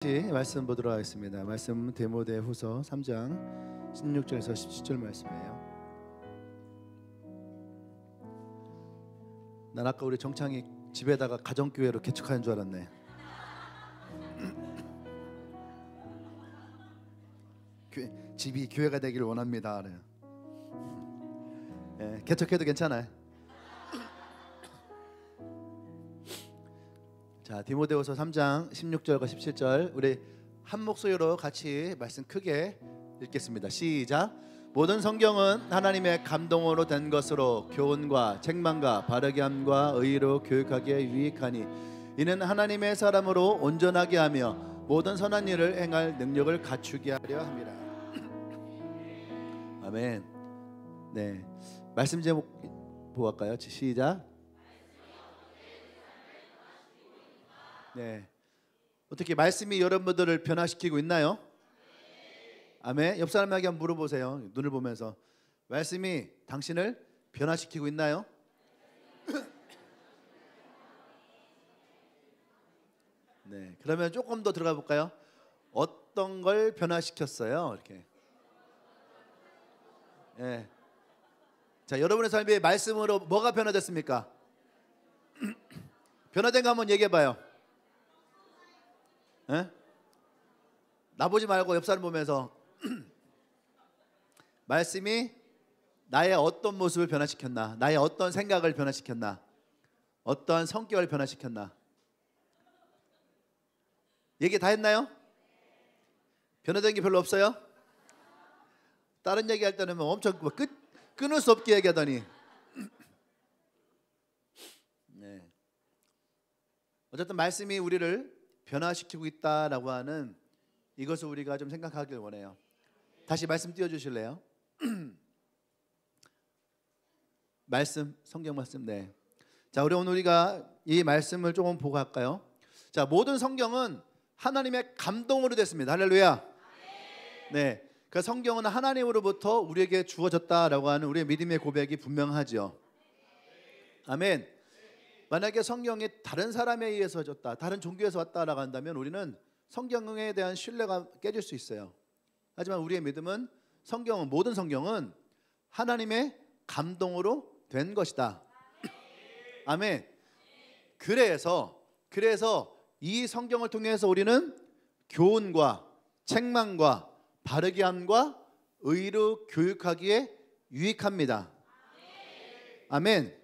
말씀 보도록 하겠습니다. 말씀 디모데후서 3장 16절에서 17절 말씀이에요. 난 아까 우리 정창이 집에다가 가정교회로 개척하는 줄 알았네. 집이 교회가 되기를 원합니다. 예, 개척해도 괜찮아요. 자, 디모데후서 3장 16절과 17절 우리 한 목소리로 같이 말씀 크게 읽겠습니다. 시작. 모든 성경은 하나님의 감동으로 된 것으로 교훈과 책망과 바르게 함과 의로 교육하기에 유익하니 이는 하나님의 사람으로 온전하게 하며 모든 선한 일을 행할 능력을 갖추게 하려 합니다. 아멘. 네, 말씀 제목 보고 갈까요? 시작. 네, 어떻게 말씀이 여러분들을 변화시키고 있나요? 아멘. 옆 사람에게 한번 물어보세요. 눈을 보면서 말씀이 당신을 변화시키고 있나요? 네, 그러면 조금 더 들어가 볼까요? 어떤 걸 변화시켰어요? 이렇게. 네. 자, 여러분의 삶이 말씀으로 뭐가 변화됐습니까? 변화된 거 한번 얘기해 봐요. 에? 나보지 말고 옆 사람 보면서 말씀이 나의 어떤 모습을 변화시켰나, 나의 어떤 생각을 변화시켰나, 어떠한 성격을 변화시켰나. 얘기 다 했나요? 변화된 게 별로 없어요? 다른 얘기할 때는 뭐 엄청 끊을 수 없게 얘기하더니 네. 어쨌든 말씀이 우리를 변화시키고 있다라고 하는 이것을 우리가 좀 생각하길 원해요. 다시 말씀 띄워주실래요? 말씀, 성경 말씀. 네. 자, 오늘 우리가 이 말씀을 조금 보고 갈까요? 자, 모든 성경은 하나님의 감동으로 됐습니다. 할렐루야. 네. 그 성경은 하나님으로부터 우리에게 주어졌다라고 하는 우리의 믿음의 고백이 분명하죠. 아멘. 만약에 성경이 다른 사람에 의해서 졌다, 다른 종교에서 왔다라고 한다면 우리는 성경에 대한 신뢰가 깨질 수 있어요. 하지만 우리의 믿음은 성경은, 모든 성경은 하나님의 감동으로 된 것이다. 아멘. 그래서 이 성경을 통해서 우리는 교훈과 책망과 바르게 함과 의로 교육하기에 유익합니다. 아멘.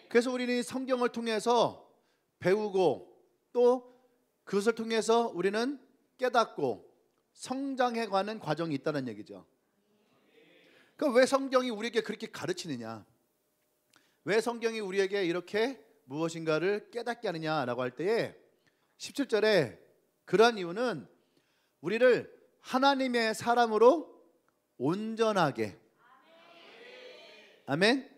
그래서 우리는 성경을 통해서 배우고 또 그것을 통해서 우리는 깨닫고 성장해가는 과정이 있다는 얘기죠. 그럼 왜 성경이 우리에게 그렇게 가르치느냐, 왜 성경이 우리에게 이렇게 무엇인가를 깨닫게 하느냐라고 할 때에 17절에 그러한 이유는 우리를 하나님의 사람으로 온전하게, 아멘,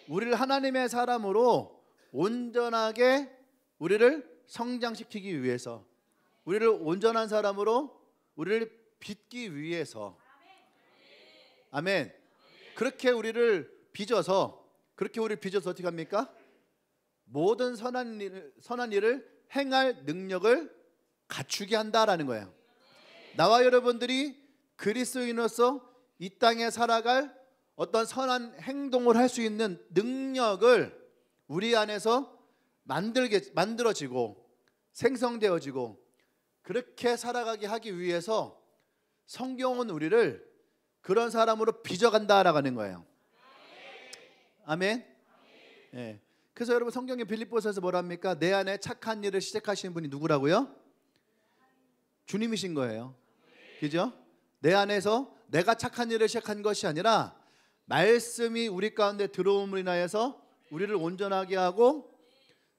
우리를 하나님의 사람으로 온전하게 우리를 성장시키기 위해서, 우리를 온전한 사람으로 우리를 빚기 위해서, 아멘, 그렇게 우리를 빚어서 어떻게 합니까? 모든 선한 일을 행할 능력을 갖추게 한다라는 거예요. 나와 여러분들이 그리스도인으로서 이 땅에 살아갈 어떤 선한 행동을 할 수 있는 능력을 우리 안에서 만들어지고 생성되어지고 그렇게 살아가게 하기 위해서 성경은 우리를 그런 사람으로 빚어간다라고 하는 거예요. 아멘. 네. 그래서 여러분 성경의 빌립보서에서 뭐라 합니까? 내 안에 착한 일을 시작하시는 분이 누구라고요? 주님이신 거예요. 그죠? 내 안에서 내가 착한 일을 시작한 것이 아니라 말씀이 우리 가운데 들어옴으로 인하여서 우리를 온전하게 하고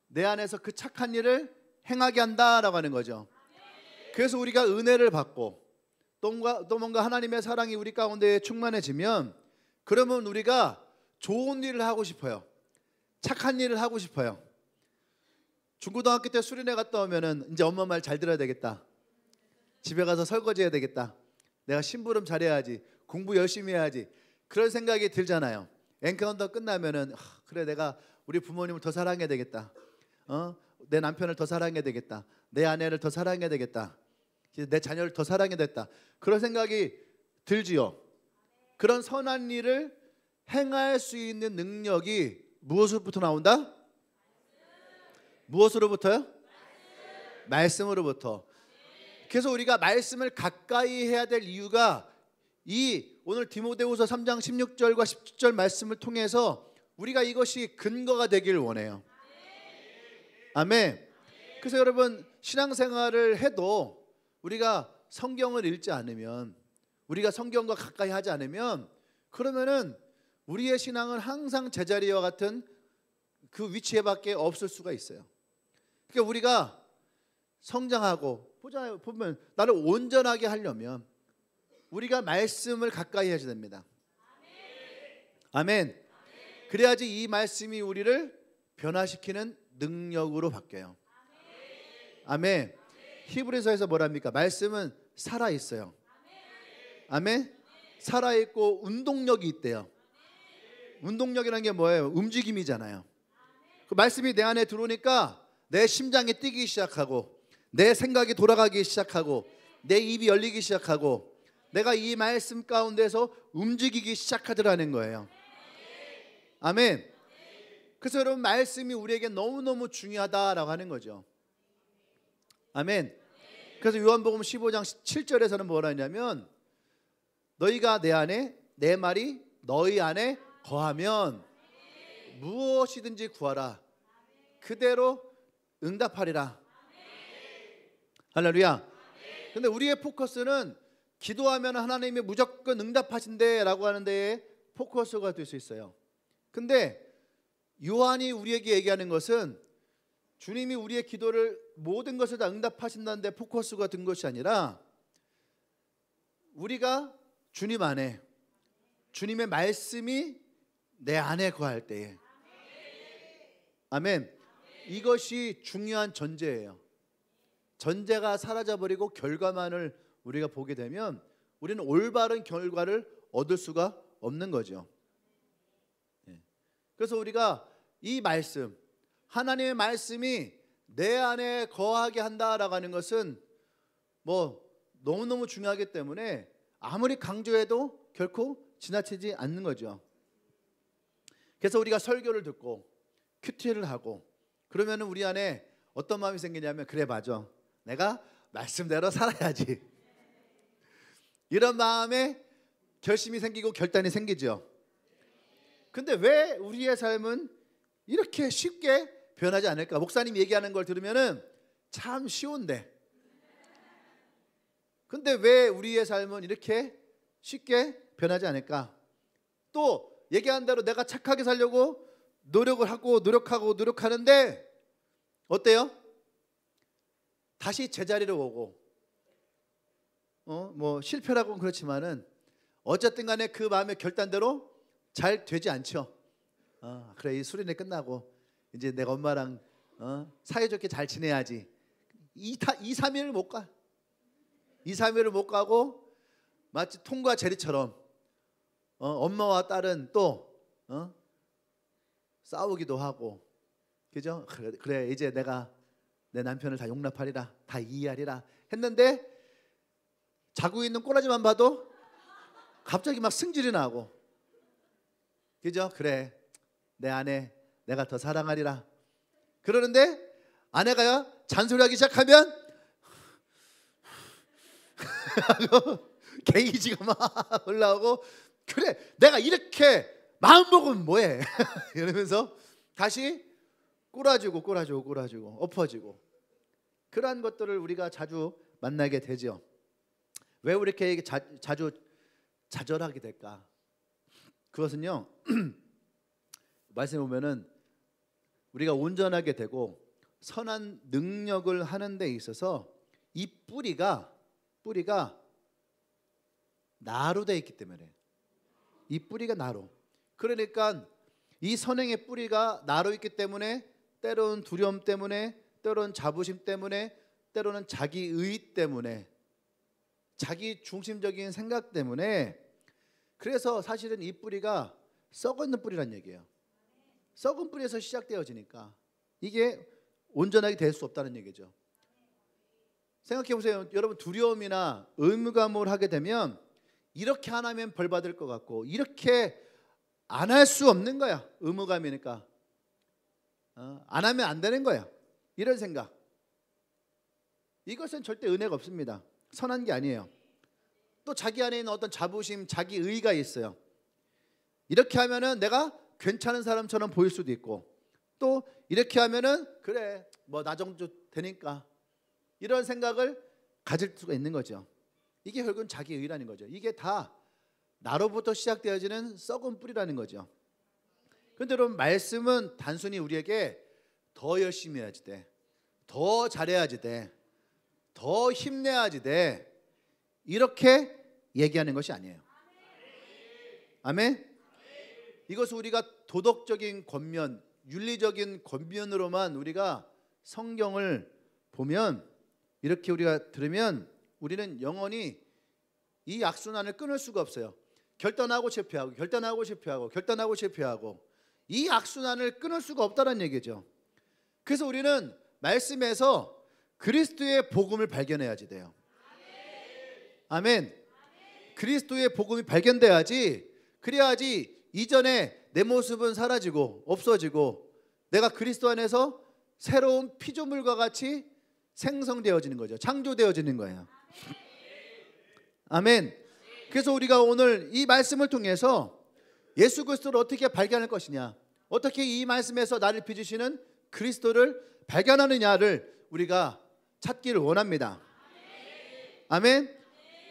내 안에서 그 착한 일을 행하게 한다라고 하는 거죠. 그래서 우리가 은혜를 받고 또 뭔가 하나님의 사랑이 우리 가운데 충만해지면 그러면 우리가 좋은 일을 하고 싶어요. 착한 일을 하고 싶어요. 중고등학교 때 수련회 갔다 오면은 이제 엄마 말 잘 들어야 되겠다, 집에 가서 설거지 해야 되겠다, 내가 심부름 잘해야지, 공부 열심히 해야지, 그런 생각이 들잖아요. 엔카운터 끝나면은 그래, 내가 우리 부모님을 더 사랑해야 되겠다, 내 남편을 더 사랑해야 되겠다, 내 아내를 더 사랑해야 되겠다, 내 자녀를 더 사랑해야 됐다. 그런 생각이 들지요. 그런 선한 일을 행할 수 있는 능력이 무엇으로부터 나온다? 무엇으로부터요? 말씀으로부터. 그래서 우리가 말씀을 가까이 해야 될 이유가 이 오늘 디모데후서 3장 16절과 17절 말씀을 통해서 우리가 이것이 근거가 되기를 원해요. 아멘. 그래서 여러분 신앙생활을 해도 우리가 성경을 읽지 않으면, 우리가 성경과 가까이 하지 않으면, 그러면은 우리의 신앙은 항상 제자리와 같은 그 위치에밖에 없을 수가 있어요. 그러니까 우리가 성장하고 보면 나를 온전하게 하려면 우리가 말씀을 가까이 해야 됩니다. 아멘. 그래야지 이 말씀이 우리를 변화시키는 능력으로 바뀌어요. 아멘. 히브리서에서 뭐랍니까? 말씀은 살아 있어요. 아멘. 살아 있고 운동력이 있대요. 운동력이라는 게 뭐예요? 움직임이잖아요. 그 말씀이 내 안에 들어오니까 내 심장이 뛰기 시작하고, 내 생각이 돌아가기 시작하고, 내 입이 열리기 시작하고, 내가 이 말씀 가운데서 움직이기 시작하더라는 거예요. 아멘. 그래서 여러분 말씀이 우리에게 너무너무 중요하다라고 하는 거죠. 아멘. 그래서 요한복음 15장 7절에서는 뭐라 하냐면, 너희가 내 안에, 내 말이 너희 안에 거하면 무엇이든지 구하라, 그대로 응답하리라. 할렐루야. 근데 우리의 포커스는 기도하면 하나님이 무조건 응답하신대 라고 하는 데에 포커스가 될 수 있어요. 근데 요한이 우리에게 얘기하는 것은 주님이 우리의 기도를 모든 것을 다 응답하신다는 데 포커스가 된 것이 아니라, 우리가 주님 안에, 주님의 말씀이 내 안에 거할 때에, 아멘, 이것이 중요한 전제예요. 전제가 사라져버리고 결과만을 우리가 보게 되면 우리는 올바른 결과를 얻을 수가 없는 거죠. 그래서 우리가 이 말씀, 하나님의 말씀이 내 안에 거하게 한다라고 하는 것은 뭐 너무너무 중요하기 때문에 아무리 강조해도 결코 지나치지 않는 거죠. 그래서 우리가 설교를 듣고 큐티를 하고 그러면 우리 안에 어떤 마음이 생기냐면, 그래 맞아, 내가 말씀대로 살아야지, 이런 마음에 결심이 생기고 결단이 생기죠. 근데 왜 우리의 삶은 이렇게 쉽게 변하지 않을까? 목사님 얘기하는 걸 들으면은 참 쉬운데, 근데 왜 우리의 삶은 이렇게 쉽게 변하지 않을까? 또 얘기한 대로 내가 착하게 살려고 노력을 하고 노력하는데 어때요? 다시 제자리로 오고, 뭐 실패라고는 그렇지만은 어쨌든 간에 그 마음의 결단대로 잘 되지 않죠. 그래, 이 수련회 끝나고 이제 내가 엄마랑 사이좋게 잘 지내야지. 2, 3일을 못 가. 2, 3일을 못 가고 마치 톰과 제리처럼 엄마와 딸은 또 싸우기도 하고, 그죠? 그래 이제 내가 내 남편을 다 용납하리라, 다 이해하리라 했는데 자고 있는 꼬라지만 봐도 갑자기 막 승질이 나고, 그죠? 그래 내 아내 내가 더 사랑하리라 그러는데 아내가 잔소리하기 시작하면 게이지가 막 올라오고, 그래 내가 이렇게 마음 먹으면 뭐해 이러면서 다시 꼬라지고 엎어지고, 그러한 것들을 우리가 자주 만나게 되죠. 왜 이렇게 자주 좌절하게 될까? 그것은요 말씀에 보면은 우리가 온전하게 되고 선한 능력을 하는 데 있어서 이 뿌리가 나로 되어 있기 때문에, 이 뿌리가 나로, 그러니까 이 선행의 뿌리가 나로 있기 때문에 때로는 두려움 때문에, 때로는 자부심 때문에, 때로는 자기의 때문에, 자기 중심적인 생각 때문에, 그래서 사실은 이 뿌리가 썩은 뿌리란 얘기예요. 썩은 뿌리에서 시작되어지니까 이게 온전하게 될 수 없다는 얘기죠. 생각해 보세요. 여러분 두려움이나 의무감을 하게 되면 이렇게 안 하면 벌 받을 것 같고 이렇게 안 할 수 없는 거야. 의무감이니까 안 하면 안 되는 거야. 이런 생각. 이것은 절대 은혜가 없습니다. 선한 게 아니에요. 또 자기 안에 있는 어떤 자부심, 자기 의의가 있어요. 이렇게 하면은 내가 괜찮은 사람처럼 보일 수도 있고 또 이렇게 하면은 그래 뭐 나 정도 되니까 이런 생각을 가질 수가 있는 거죠. 이게 결국은 자기 의의라는 거죠. 이게 다 나로부터 시작되어지는 썩은 뿌리라는 거죠. 그런데 여러분 말씀은 단순히 우리에게 더 열심히 해야지 돼, 더 잘해야지 돼, 더 힘내야지 돼 이렇게 얘기하는 것이 아니에요. 아멘. 이것을 우리가 도덕적인 권면, 윤리적인 권면으로만 우리가 성경을 보면 이렇게 우리가 들으면 우리는 영원히 이 악순환을 끊을 수가 없어요. 결단하고 실패하고 결단하고 실패하고 결단하고 실패하고 이 악순환을 끊을 수가 없다는 얘기죠. 그래서 우리는 말씀에서 그리스도의 복음을 발견해야지 돼요. 아멘. 그리스도의 복음이 발견돼야지, 그래야지 이전에 내 모습은 사라지고 없어지고 내가 그리스도 안에서 새로운 피조물과 같이 생성되어지는 거죠. 창조되어지는 거예요. 아멘. 그래서 우리가 오늘 이 말씀을 통해서 예수 그리스도를 어떻게 발견할 것이냐, 어떻게 이 말씀에서 나를 빚으시는 그리스도를 발견하느냐를 우리가 찾기를 원합니다. 아멘.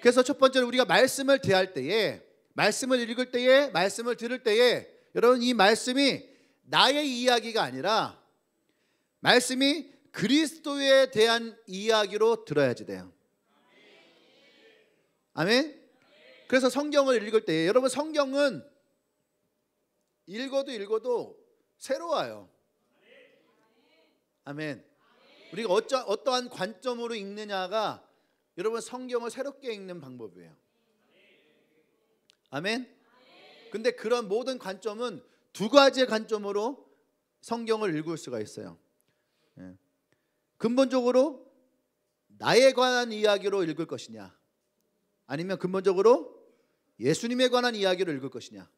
그래서 첫 번째로 우리가 말씀을 대할 때에, 말씀을 읽을 때에, 말씀을 들을 때에 여러분 이 말씀이 나의 이야기가 아니라 말씀이 그리스도에 대한 이야기로 들어야지 돼요. 아멘. 그래서 성경을 읽을 때에 여러분 성경은 읽어도 새로워요. 아멘. 우리가 어떠한 관점으로 읽느냐가 여러분 성경을 새롭게 읽는 방법이에요. 아멘. 근데 그런 모든 관점은 두 가지의 관점으로 성경을 읽을 수가 있어요. 근본적으로 나에 관한 이야기로 읽을 것이냐, 아니면 근본적으로 예수님에 관한 이야기를 읽을 것이냐.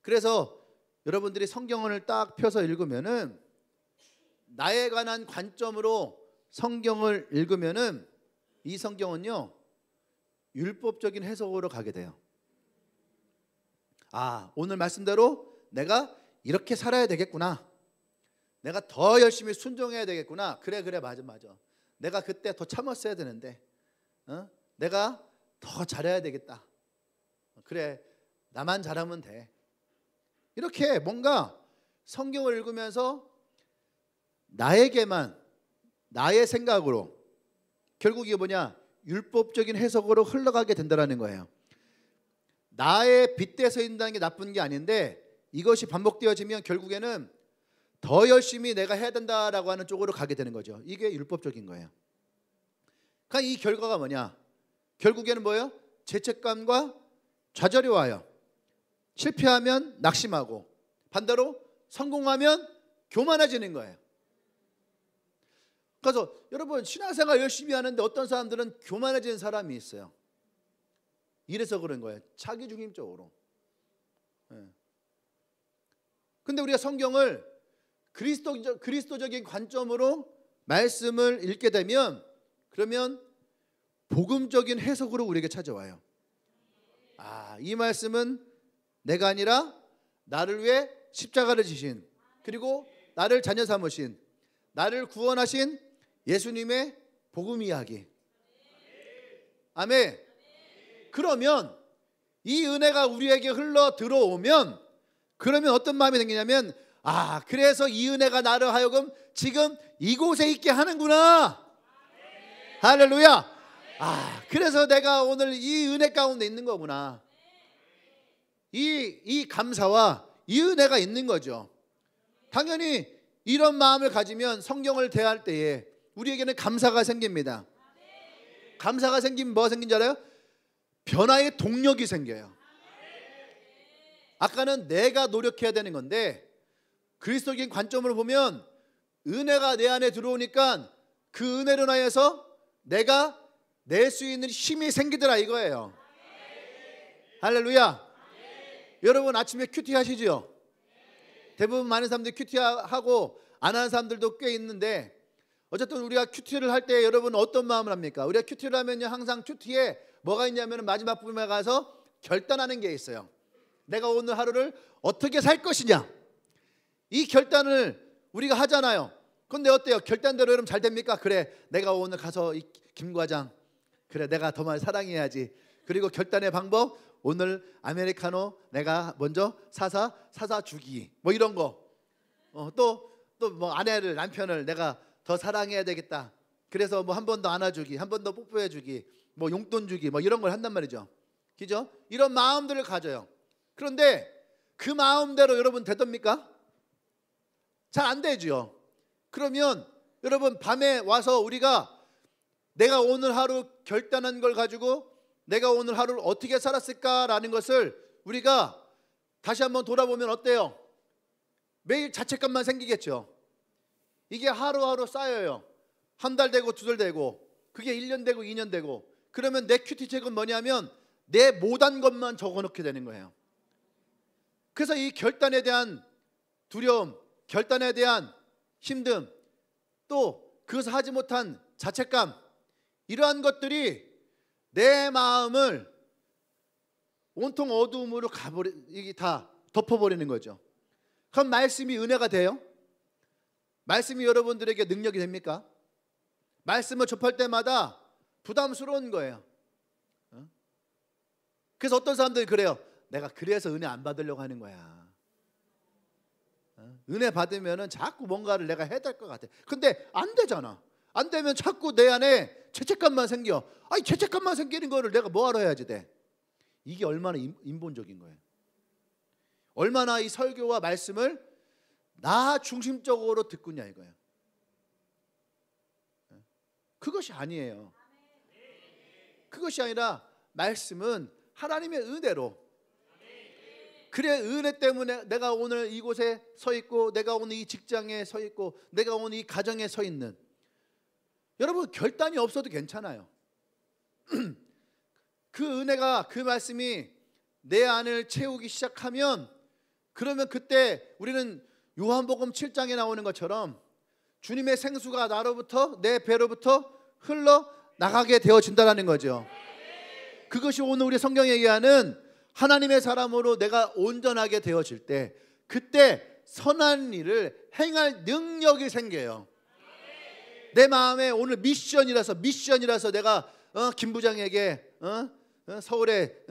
그래서 여러분들이 성경을 딱 펴서 읽으면은 나에 관한 관점으로 성경을 읽으면은 이 성경은요 율법적인 해석으로 가게 돼요. 아, 오늘 말씀대로 내가 이렇게 살아야 되겠구나, 내가 더 열심히 순종해야 되겠구나, 그래 맞아 내가 그때 더 참았어야 되는데 내가 더 잘해야 되겠다, 그래 나만 잘하면 돼. 이렇게 뭔가 성경을 읽으면서 나에게만, 나의 생각으로 결국 이게 뭐냐, 율법적인 해석으로 흘러가게 된다는 거예요. 나의 빗대서 있다는 게 나쁜 게 아닌데 이것이 반복되어지면 결국에는 더 열심히 내가 해야 된다라고 하는 쪽으로 가게 되는 거죠. 이게 율법적인 거예요. 그러니까 이 결과가 뭐냐, 결국에는 뭐예요? 죄책감과 좌절이 와요. 실패하면 낙심하고 반대로 성공하면 교만해지는 거예요. 그래서 여러분 신앙생활 열심히 하는데 어떤 사람들은 교만해지는 사람이 있어요. 이래서 그런 거예요. 자기중심적으로. 근데 우리가 성경을 그리스도적인 관점으로 말씀을 읽게 되면 그러면 복음적인 해석으로 우리에게 찾아와요. 아, 이 말씀은 내가 아니라 나를 위해 십자가를 지신, 그리고 나를 자녀 삼으신, 나를 구원하신 예수님의 복음 이야기. 아멘. 그러면 이 은혜가 우리에게 흘러 들어오면 그러면 어떤 마음이 생기냐면, 아, 그래서 이 은혜가 나를 하여금 지금 이곳에 있게 하는구나. 할렐루야. 아, 그래서 내가 오늘 이 은혜 가운데 있는 거구나. 이 감사와 이 은혜가 있는 거죠. 당연히 이런 마음을 가지면 성경을 대할 때에 우리에게는 감사가 생깁니다. 감사가 생기면 뭐가 생긴 줄 알아요? 변화의 동력이 생겨요. 아까는 내가 노력해야 되는 건데 그리스도적인 관점으로 보면 은혜가 내 안에 들어오니까 그 은혜로 인하여서 내가 낼 수 있는 힘이 생기더라 이거예요. 할렐루야. 여러분 아침에 큐티 하시죠? 대부분 많은 사람들이 큐티 하고 안 하는 사람들도 꽤 있는데, 어쨌든 우리가 큐티를 할 때 여러분 어떤 마음을 합니까? 우리가 큐티를 하면요, 항상 큐티에 뭐가 있냐면 마지막 부분에 가서 결단하는 게 있어요. 내가 오늘 하루를 어떻게 살 것이냐, 이 결단을 우리가 하잖아요. 근데 어때요? 결단대로 여러분 잘 됩니까? 그래, 내가 오늘 가서 이 김 과장, 그래 내가 더 많이 사랑해야지. 그리고 결단의 방법, 오늘 아메리카노 내가 먼저 사사 주기, 뭐 이런 거. 또 뭐 아내를, 남편을 내가 더 사랑해야 되겠다. 그래서 뭐 한 번 더 안아주기, 한 번 더 뽀뽀해주기, 뭐 용돈 주기, 뭐 이런 걸 한단 말이죠. 그죠? 이런 마음들을 가져요. 그런데 그 마음대로 여러분 되답니까? 잘 안 되죠. 그러면 여러분 밤에 와서 우리가 내가 오늘 하루 결단한 걸 가지고 내가 오늘 하루를 어떻게 살았을까라는 것을 우리가 다시 한번 돌아보면 어때요? 매일 자책감만 생기겠죠. 이게 하루하루 쌓여요. 한 달 되고 두 달 되고, 그게 1년 되고 2년 되고, 그러면 내 큐티책은 뭐냐면 내 못한 것만 적어놓게 되는 거예요. 그래서 이 결단에 대한 두려움, 결단에 대한 힘듦, 또 그것을 하지 못한 자책감, 이러한 것들이 내 마음을 온통 어두움으로 이게 다 덮어버리는 거죠. 그럼 말씀이 은혜가 돼요? 말씀이 여러분들에게 능력이 됩니까? 말씀을 접할 때마다 부담스러운 거예요. 그래서 어떤 사람들이 그래요. 내가 그래서 은혜 안 받으려고 하는 거야. 은혜 받으면은 자꾸 뭔가를 내가 해야 될 것 같아. 근데 안 되잖아. 안 되면 자꾸 내 안에 죄책감만 생겨. 아니 죄책감만 생기는 거를 내가 뭐하러 해야지 돼. 이게 얼마나 인본적인 거예요. 얼마나 이 설교와 말씀을 나 중심적으로 듣고냐 이거예요. 그것이 아니에요. 그것이 아니라 말씀은 하나님의 은혜로, 그래 은혜 때문에 내가 오늘 이곳에 서 있고, 내가 오늘 이 직장에 서 있고, 내가 오늘 이 가정에 서 있는, 여러분 결단이 없어도 괜찮아요. 그 은혜가, 그 말씀이 내 안을 채우기 시작하면, 그러면 그때 우리는 요한복음 7장에 나오는 것처럼 주님의 생수가 나로부터, 내 배로부터 흘러나가게 되어진다는 거죠. 그것이 오늘 우리 성경에 얘기하는 하나님의 사람으로 내가 온전하게 되어질 때, 그때 선한 일을 행할 능력이 생겨요. 내 마음에 오늘 미션이라서 내가 김 부장에게, 서울의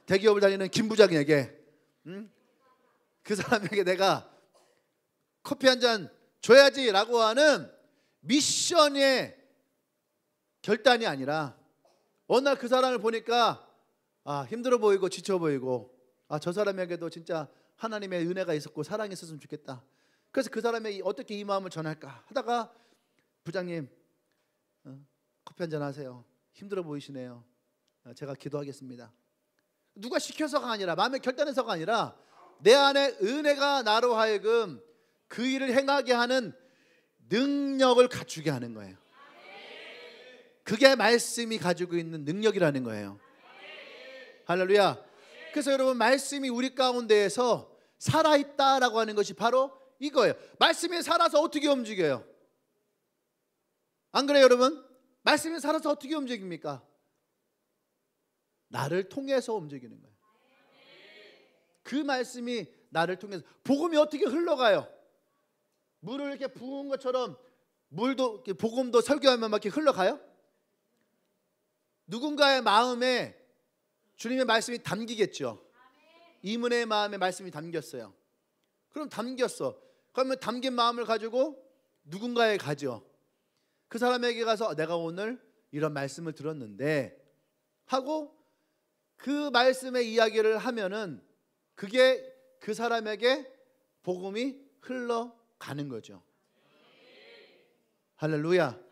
대기업을 다니는 김 부장에게, 그 사람에게 내가 커피 한 잔 줘야지라고 하는 미션의 결단이 아니라, 어느 날 그 사람을 보니까 힘들어 보이고 지쳐 보이고, 저 사람에게도 진짜 하나님의 은혜가 있었고 사랑이 있었으면 좋겠다. 그래서 그 사람에게 어떻게 이 마음을 전할까 하다가, 부장님 커피 한 잔 하세요. 힘들어 보이시네요. 제가 기도하겠습니다. 누가 시켜서가 아니라, 마음의 결단해서가 아니라, 내 안에 은혜가 나로 하여금 그 일을 행하게 하는 능력을 갖추게 하는 거예요. 그게 말씀이 가지고 있는 능력이라는 거예요. 할렐루야. 그래서 여러분, 말씀이 우리 가운데에서 살아있다라고 하는 것이 바로 이거예요. 말씀이 살아서 어떻게 움직여요? 안 그래요 여러분? 말씀이 살아서 어떻게 움직입니까? 나를 통해서 움직이는 거예요. 그 말씀이 나를 통해서, 복음이 어떻게 흘러가요? 물을 이렇게 부은 것처럼 물도, 복음도 설교하면 막 이렇게 흘러가요? 누군가의 마음에 주님의 말씀이 담기겠죠. 이문의 마음에 말씀이 담겼어요. 그럼 담겼어. 그러면 담긴 마음을 가지고 누군가에 가죠. 그 사람에게 가서 내가 오늘 이런 말씀을 들었는데 하고, 그 말씀의 이야기를 하면은 그게 그 사람에게 복음이 흘러가는 거죠. 할렐루야.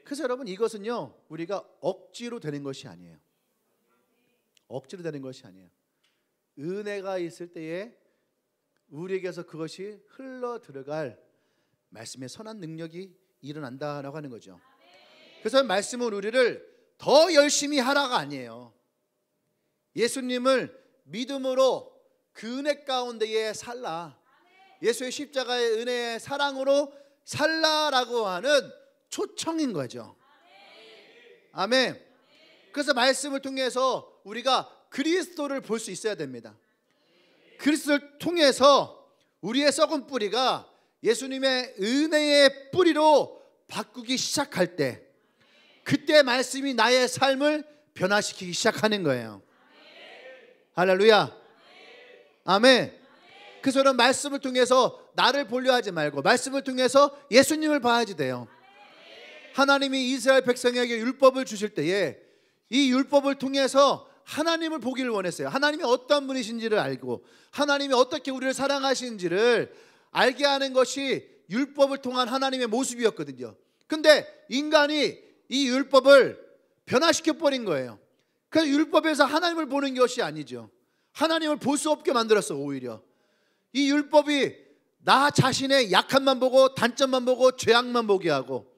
그래서 여러분, 이것은요 우리가 억지로 되는 것이 아니에요. 억지로 되는 것이 아니에요. 은혜가 있을 때에 우리에게서 그것이 흘러 들어갈 말씀의 선한 능력이 일어난다라고 하는 거죠. 그래서 말씀은 우리를 더 열심히 하라가 아니에요. 예수님을 믿음으로 그 은혜 가운데에 살라, 예수의 십자가의 은혜의 사랑으로 살라라고 하는 초청인 거죠. 아멘. 그래서 말씀을 통해서 우리가 그리스도를 볼 수 있어야 됩니다. 그리스도를 통해서 우리의 썩은 뿌리가 예수님의 은혜의 뿌리로 바꾸기 시작할 때, 그때 말씀이 나의 삶을 변화시키기 시작하는 거예요. 할렐루야. 아멘. 그래서 저는 말씀을 통해서 나를 보려 하지 말고 말씀을 통해서 예수님을 봐야지 돼요. 하나님이 이스라엘 백성에게 율법을 주실 때에 이 율법을 통해서 하나님을 보기를 원했어요. 하나님이 어떤 분이신지를 알고 하나님이 어떻게 우리를 사랑하시는지를 알게 하는 것이 율법을 통한 하나님의 모습이었거든요. 근데 인간이 이 율법을 변화시켜버린 거예요. 그래서 율법에서 하나님을 보는 것이 아니죠. 하나님을 볼 수 없게 만들었어. 오히려 이 율법이 나 자신의 약함만 보고 단점만 보고 죄악만 보게 하고,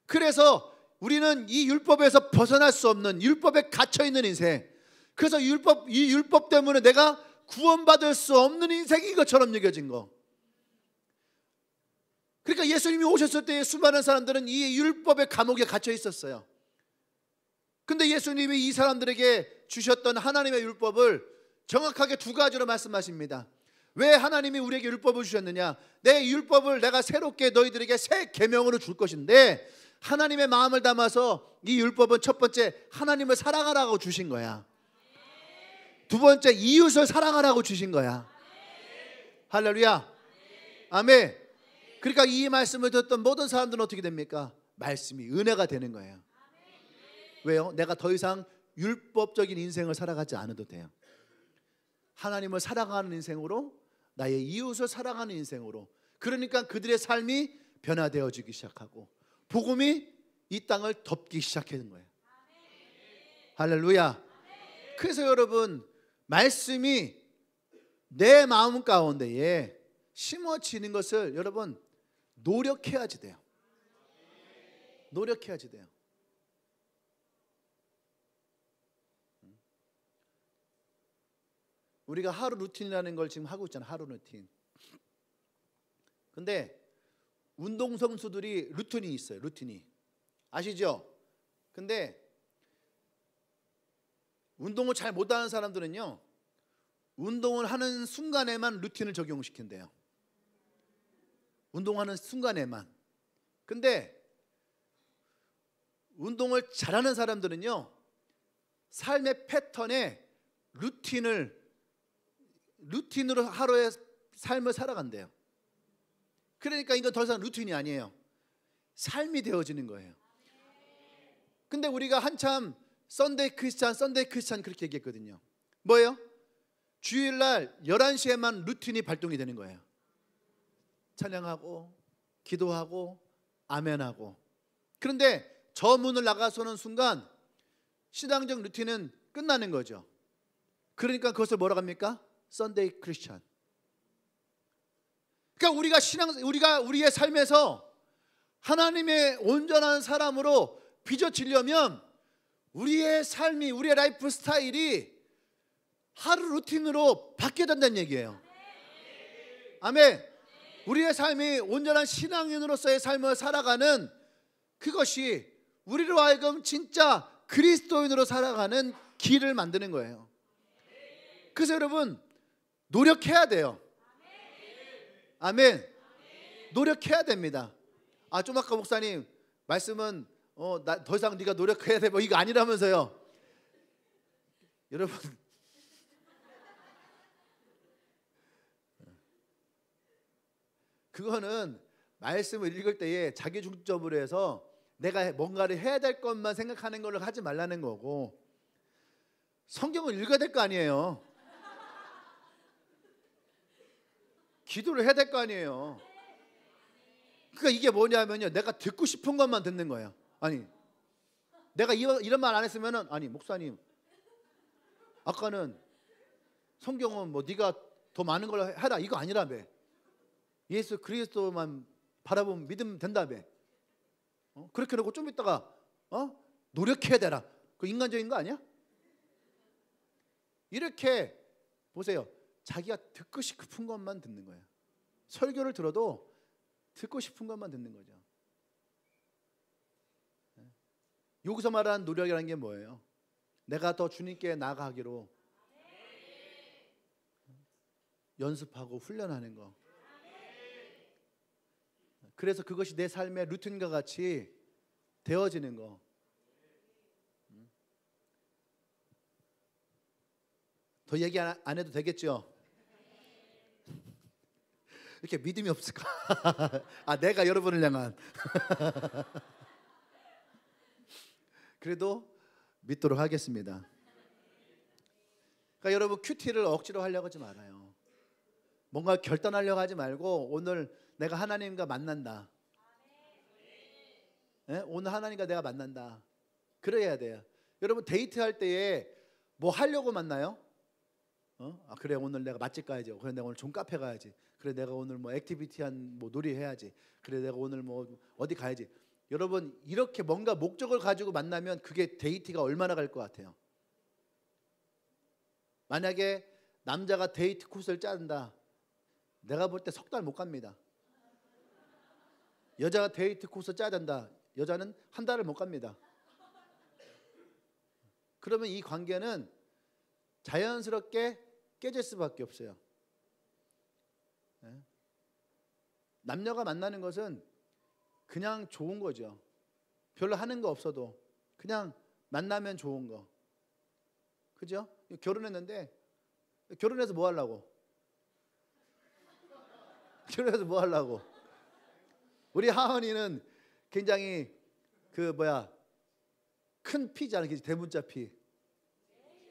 그래서 우리는 이 율법에서 벗어날 수 없는, 율법에 갇혀있는 인생, 그래서 이 율법 때문에 내가 구원받을 수 없는 인생인 것처럼 여겨진 거. 그러니까 예수님이 오셨을 때 수많은 사람들은 이 율법의 감옥에 갇혀 있었어요. 근데 예수님이 이 사람들에게 주셨던 하나님의 율법을 정확하게 두 가지로 말씀하십니다. 왜 하나님이 우리에게 율법을 주셨느냐? 내 율법을 내가 새롭게 너희들에게 새 계명으로 줄 것인데, 하나님의 마음을 담아서 이 율법은 첫 번째 하나님을 사랑하라고 주신 거야. 두 번째 이웃을 사랑하라고 주신 거야. 할렐루야. 아멘. 그러니까 이 말씀을 듣던 모든 사람들은 어떻게 됩니까? 말씀이 은혜가 되는 거예요. 왜요? 내가 더 이상 율법적인 인생을 살아가지 않아도 돼요. 하나님을 사랑하는 인생으로, 나의 이웃을 사랑하는 인생으로, 그러니까 그들의 삶이 변화되어지기 시작하고 복음이 이 땅을 덮기 시작하는 거예요. 할렐루야. 그래서 여러분, 말씀이 내 마음 가운데에 심어지는 것을 여러분 노력해야지 돼요. 노력해야지 돼요. 우리가 하루 루틴이라는 걸 지금 하고 있잖아요. 하루 루틴. 근데 운동선수들이 루틴이 있어요. 루틴이. 아시죠? 근데 운동을 잘 못하는 사람들은요, 운동을 하는 순간에만 루틴을 적용시킨대요. 운동하는 순간에만. 근데 운동을 잘하는 사람들은요, 삶의 패턴에 루틴으로 하루의 삶을 살아간대요. 그러니까 이건 더 이상 루틴이 아니에요. 삶이 되어지는 거예요. 근데 우리가 한참 썬데이 크리스찬 그렇게 얘기했거든요. 뭐예요? 주일날 11시에만 루틴이 발동이 되는 거예요. 찬양하고 기도하고 아멘하고. 그런데 저 문을 나가서는 순간 신앙적 루틴은 끝나는 거죠. 그러니까 그것을 뭐라고 합니까? 썬데이 크리스찬. 그러니까 우리가 우리의 삶에서 하나님의 온전한 사람으로 빚어지려면 우리의 삶이, 우리의 라이프 스타일이 하루 루틴으로 바뀌어야 된다는 얘기예요. 아멘. 우리의 삶이 온전한 신앙인으로서의 삶을 살아가는, 그것이 우리로 하여금 진짜 그리스도인으로 살아가는 길을 만드는 거예요. 그래서 여러분 노력해야 돼요. 아멘. 노력해야 됩니다. 좀 아까 목사님 말씀은 더 이상 네가 노력해야 돼 뭐 이거 아니라면서요. 여러분 그거는 말씀을 읽을 때에 자기 중점으로 해서 내가 뭔가를 해야 될 것만 생각하는 걸 하지 말라는 거고, 성경을 읽어야 될 거 아니에요. 기도를 해야 될 거 아니에요. 그러니까 이게 뭐냐면요, 내가 듣고 싶은 것만 듣는 거예요. 아니 내가 이런 말 안 했으면은, 아니 목사님 아까는 성경은 뭐 네가 더 많은 걸 해라 이거 아니라며. 예수 그리스도만 바라보면 믿으면 된다며. 그렇게 놓고 좀 있다가 노력해야 되라. 그 인간적인 거 아니야? 이렇게 보세요. 자기가 듣고 싶은 것만 듣는 거예요. 설교를 들어도 듣고 싶은 것만 듣는 거죠. 여기서 말하는 노력이라는 게 뭐예요? 내가 더 주님께 나아가기로 연습하고 훈련하는 거. 그래서 그것이 내 삶의 루틴과 같이 되어지는 거. 더 얘기 안 해도 되겠죠? 이렇게 믿음이 없을까? 내가 여러분을 향한. 그래도 믿도록 하겠습니다. 그러니까 여러분 큐티를 억지로 하려고 하지 말아요. 뭔가 결단하려고 하지 말고 오늘 내가 하나님과 만난다. 네? 오늘 하나님과 내가 만난다. 그래야 돼요. 여러분 데이트할 때에 뭐 하려고 만나요? 그래 오늘 내가 맛집 가야지. 그래 내가 오늘 종카페 가야지. 그래 내가 오늘 뭐 액티비티한 뭐 놀이 해야지. 그래 내가 오늘 뭐 어디 가야지. 여러분 이렇게 뭔가 목적을 가지고 만나면 그게 데이트가 얼마나 갈 것 같아요? 만약에 남자가 데이트 코스를 짜는다. 내가 볼 때 석 달 못 갑니다. 여자가 데이트 코스 짜야 된다. 여자는 한 달을 못 갑니다. 그러면 이 관계는 자연스럽게 깨질 수밖에 없어요. 남녀가 만나는 것은 그냥 좋은 거죠. 별로 하는 거 없어도 그냥 만나면 좋은 거. 그죠? 결혼했는데 결혼해서 뭐 하려고? 결혼해서 뭐 하려고? 우리 하은이는 굉장히 큰 피잖아. 대문자 피.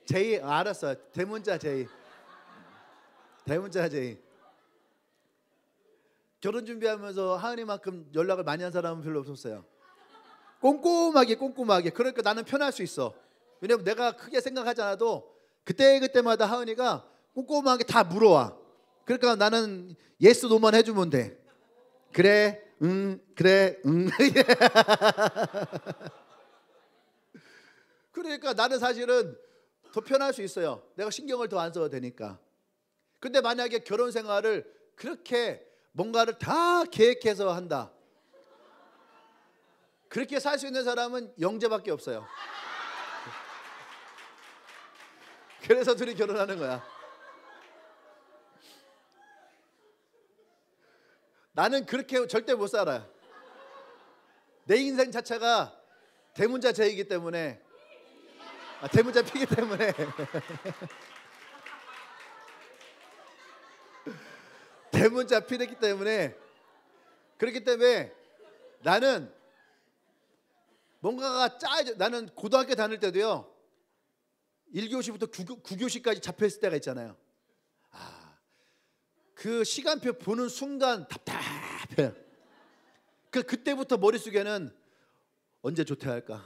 제이 알았어. 대문자 제이. 대문자 제이. 결혼 준비하면서 하은이만큼 연락을 많이 한 사람은 별로 없었어요. 꼼꼼하게. 그러니까 나는 편할 수 있어. 왜냐면 내가 크게 생각하지 않아도 그때마다 하은이가 꼼꼼하게 다 물어와. 그러니까 나는 예스 노만 해주면 돼. 그래 그래 그러니까 나는 사실은 더 편할 수 있어요. 내가 신경을 더 안 써도 되니까. 근데 만약에 결혼 생활을 그렇게 뭔가를 다 계획해서 한다. 그렇게 살 수 있는 사람은 영재밖에 없어요. 그래서 둘이 결혼하는 거야. 나는 그렇게 절대 못 살아요. 내 인생 자체가 대문자 제이기 때문에 대문자 피기 때문에 대문자 피기 때문에 그렇기 때문에 나는 뭔가가 짜져. 나는 고등학교 다닐 때도요 1교시부터 9교시까지 잡혀있을 때가 있잖아요. 그 시간표 보는 순간 답답해요. 그때부터 머릿속에는 언제 조퇴할까?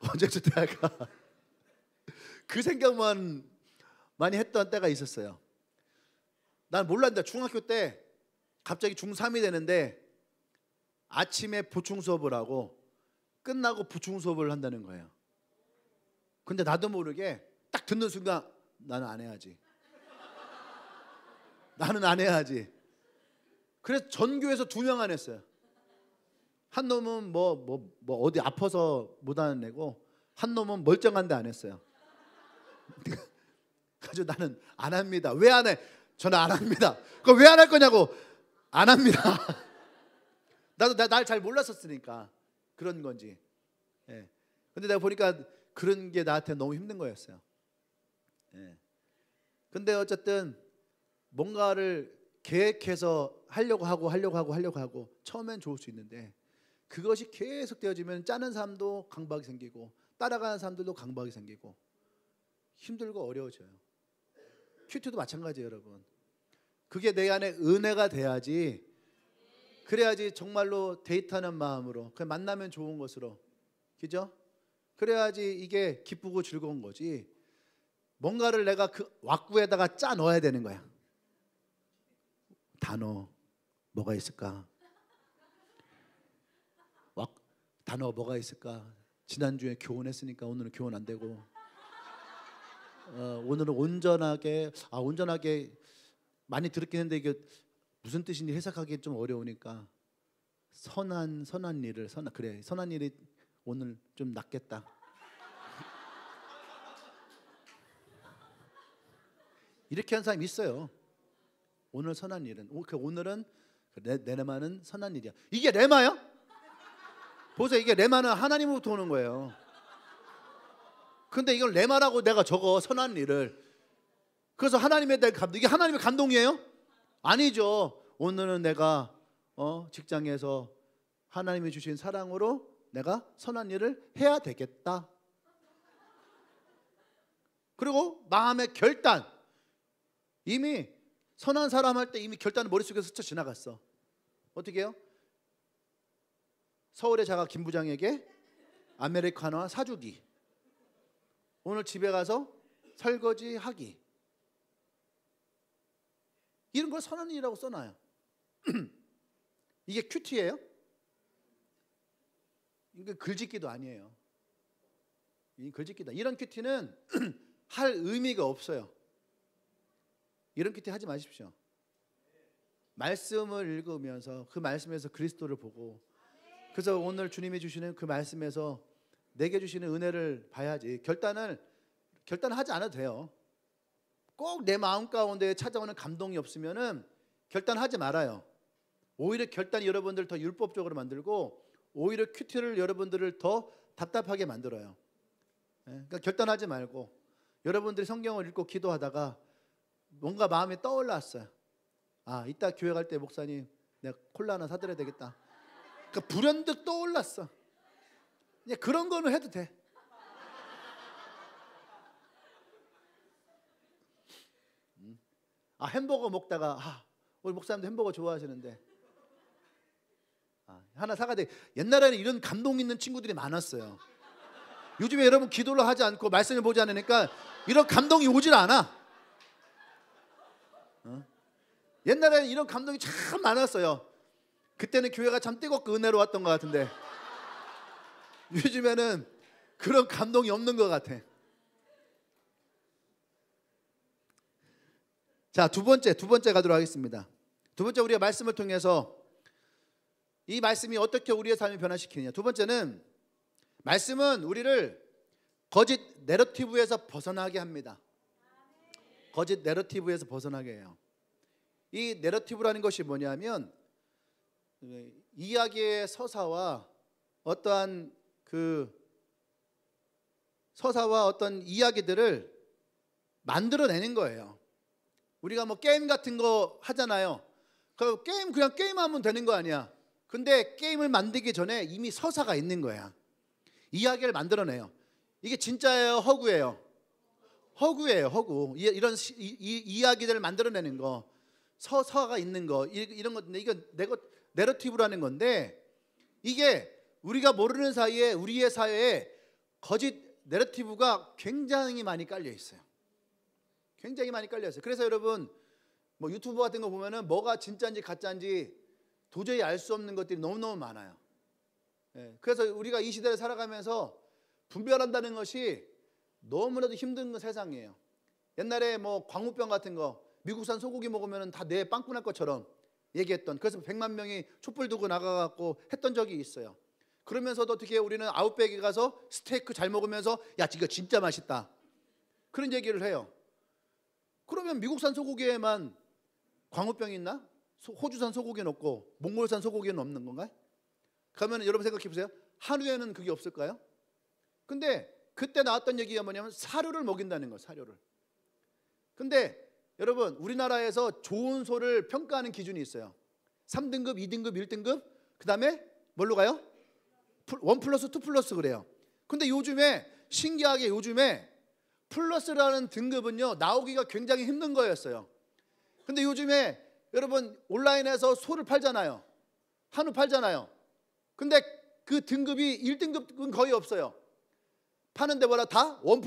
언제 조퇴할까? 그 생각만 많이 했던 때가 있었어요. 난 몰랐는데 중학교 때 갑자기 중3이 되는데 아침에 보충 수업을 하고 끝나고 보충 수업을 한다는 거예요. 근데 나도 모르게 딱 듣는 순간 나는 안 해야지. 나는 안 해야지. 그래서 전교에서 2명 안 했어요. 한 놈은 뭐 어디 아파서 못 하는 애고 한 놈은 멀쩡한데 안 했어요. 그래서 나는 안 합니다. 왜 안 해? 저는 안 합니다. 그거 왜 안 할 거냐고. 안 합니다. 나도 날 잘 몰랐었으니까 그런 건지. 예. 근데 내가 보니까 그런 게 나한테 너무 힘든 거였어요. 예. 근데 어쨌든 뭔가를 계획해서 하려고 하고 처음엔 좋을 수 있는데 그것이 계속 되어지면 짜는 사람도 강박이 생기고 따라가는 사람들도 강박이 생기고 힘들고 어려워져요. 큐티도 마찬가지예요, 여러분. 그게 내 안에 은혜가 돼야지. 그래야지 정말로 데이트하는 마음으로 그냥 만나면 좋은 것으로, 그죠? 그래야지 이게 기쁘고 즐거운 거지. 뭔가를 내가 그 왁구에다가 짜 넣어야 되는 거야. 단어 뭐가 있을까? 단어가 뭐가 있을까? 지난주에 교훈했으니까 오늘은 교훈 안 되고, 오늘은 온전하게 많이 들었긴 했는데 이게 무슨 뜻인지 해석하기 좀 어려우니까 선한 일을 선한 일이 오늘 좀 낫겠다. 이렇게 한 사람이 있어요. 오늘 선한 일은 오늘은 내 레마는 선한 일이야. 이게 레마야? 보세요, 이게 레마는 하나님으로부터 오는 거예요. 근데 이걸 레마라고 내가 적어, 선한 일을. 그래서 하나님에 대한 감동, 이게 하나님의 감동이에요? 아니죠. 오늘은 내가 직장에서 하나님이 주신 사랑으로 내가 선한 일을 해야 되겠다. 그리고 마음의 결단, 이미 선한 사람 할 때 이미 결단을 머릿속에서 스쳐 지나갔어. 어떻게 해요? 서울의 자가 김 부장에게 아메리카노 사주기, 오늘 집에 가서 설거지 하기, 이런 걸 선한 일이라고 써놔요. 이게 큐티예요? 이게 글짓기도 아니에요. 이 글짓기다. 이런 큐티는 할 의미가 없어요. 이런 큐티 하지 마십시오. 말씀을 읽으면서 그 말씀에서 그리스도를 보고, 그래서 오늘 주님이 주시는 그 말씀에서 내게 주시는 은혜를 봐야지. 결단하지 않아도 돼요. 꼭 내 마음 가운데 찾아오는 감동이 없으면은 결단하지 말아요. 오히려 결단이 여러분들 더 율법적으로 만들고 오히려 큐티를 여러분들을 더 답답하게 만들어요. 그러니까 결단하지 말고 여러분들이 성경을 읽고 기도하다가 뭔가 마음에 떠올랐어요. 아, 이따 교회 갈 때 목사님 내가 콜라 하나 사드려야 되겠다. 그러니까 불현듯 떠올랐어. 그냥 그런 거는 해도 돼. 햄버거 먹다가 우리 목사님도 햄버거 좋아하시는데 하나 사가 돼. 옛날에는 이런 감동 있는 친구들이 많았어요. 요즘에 여러분 기도를 하지 않고 말씀을 보지 않으니까 이런 감동이 오질 않아. 옛날에는 이런 감동이 참 많았어요. 그때는 교회가 참 뜨겁고 은혜로웠던 것 같은데 요즘에는 그런 감동이 없는 것 같아. 자, 두 번째 가도록 하겠습니다. 두 번째, 우리가 말씀을 통해서 이 말씀이 어떻게 우리의 삶을 변화시키느냐. 두 번째는 말씀은 우리를 거짓 내러티브에서 벗어나게 합니다. 거짓 내러티브에서 벗어나게 해요. 이 내러티브라는 것이 뭐냐면 이야기의 서사와 어떠한 어떤 이야기들을 만들어내는 거예요. 우리가 뭐 게임 같은 거 하잖아요. 그 게임 그냥 게임하면 되는 거 아니야. 근데 게임을 만들기 전에 이미 서사가 있는 거야. 이야기를 만들어내요. 이게 진짜예요, 허구예요? 허구예요, 허구. 이런 이야기들을 만들어내는 거, 서사가 있는 거, 이런 건데 이거 내러티브라는 건데, 이게 우리가 모르는 사이에 우리의 사회에 거짓 내러티브가 굉장히 많이 깔려 있어요. 굉장히 많이 깔려 있어요. 그래서 여러분 뭐 유튜브 같은 거 보면은 뭐가 진짜인지 가짜인지 도저히 알 수 없는 것들이 너무너무 많아요. 그래서 우리가 이 시대를 살아가면서 분별한다는 것이 너무나도 힘든 세상이에요. 옛날에 뭐 광우병 같은 거 미국산 소고기 먹으면 다 뇌에 빵꾸 날 것처럼 얘기했던, 그래서 100만 명이 촛불 두고 나가갖고 했던 적이 있어요. 그러면서도 어떻게 우리는 아웃백에 가서 스테이크 잘 먹으면서 야, 이거 진짜 맛있다, 그런 얘기를 해요. 그러면 미국산 소고기에만 광우병이 있나? 호주산 소고기는 없고 몽골산 소고기는 없는 건가요? 그러면 여러분 생각해 보세요. 한우에는 그게 없을까요? 근데 그때 나왔던 얘기가 뭐냐면 사료를 먹인다는 거예요. 사료를. 근데 여러분 우리나라에서 좋은 소를 평가하는 기준이 있어요. 3등급, 2등급, 1등급, 그 다음에 뭘로 가요? 1+, 2+ 그래요. 근데 요즘에 신기하게 요즘에 플러스라는 등급은요 나오기가 굉장히 힘든 거였어요. 근데 요즘에 여러분 온라인에서 소를 팔잖아요. 한우 팔잖아요. 근데 그 등급이 1등급은 거의 없어요. 파는데 뭐라 다 1+,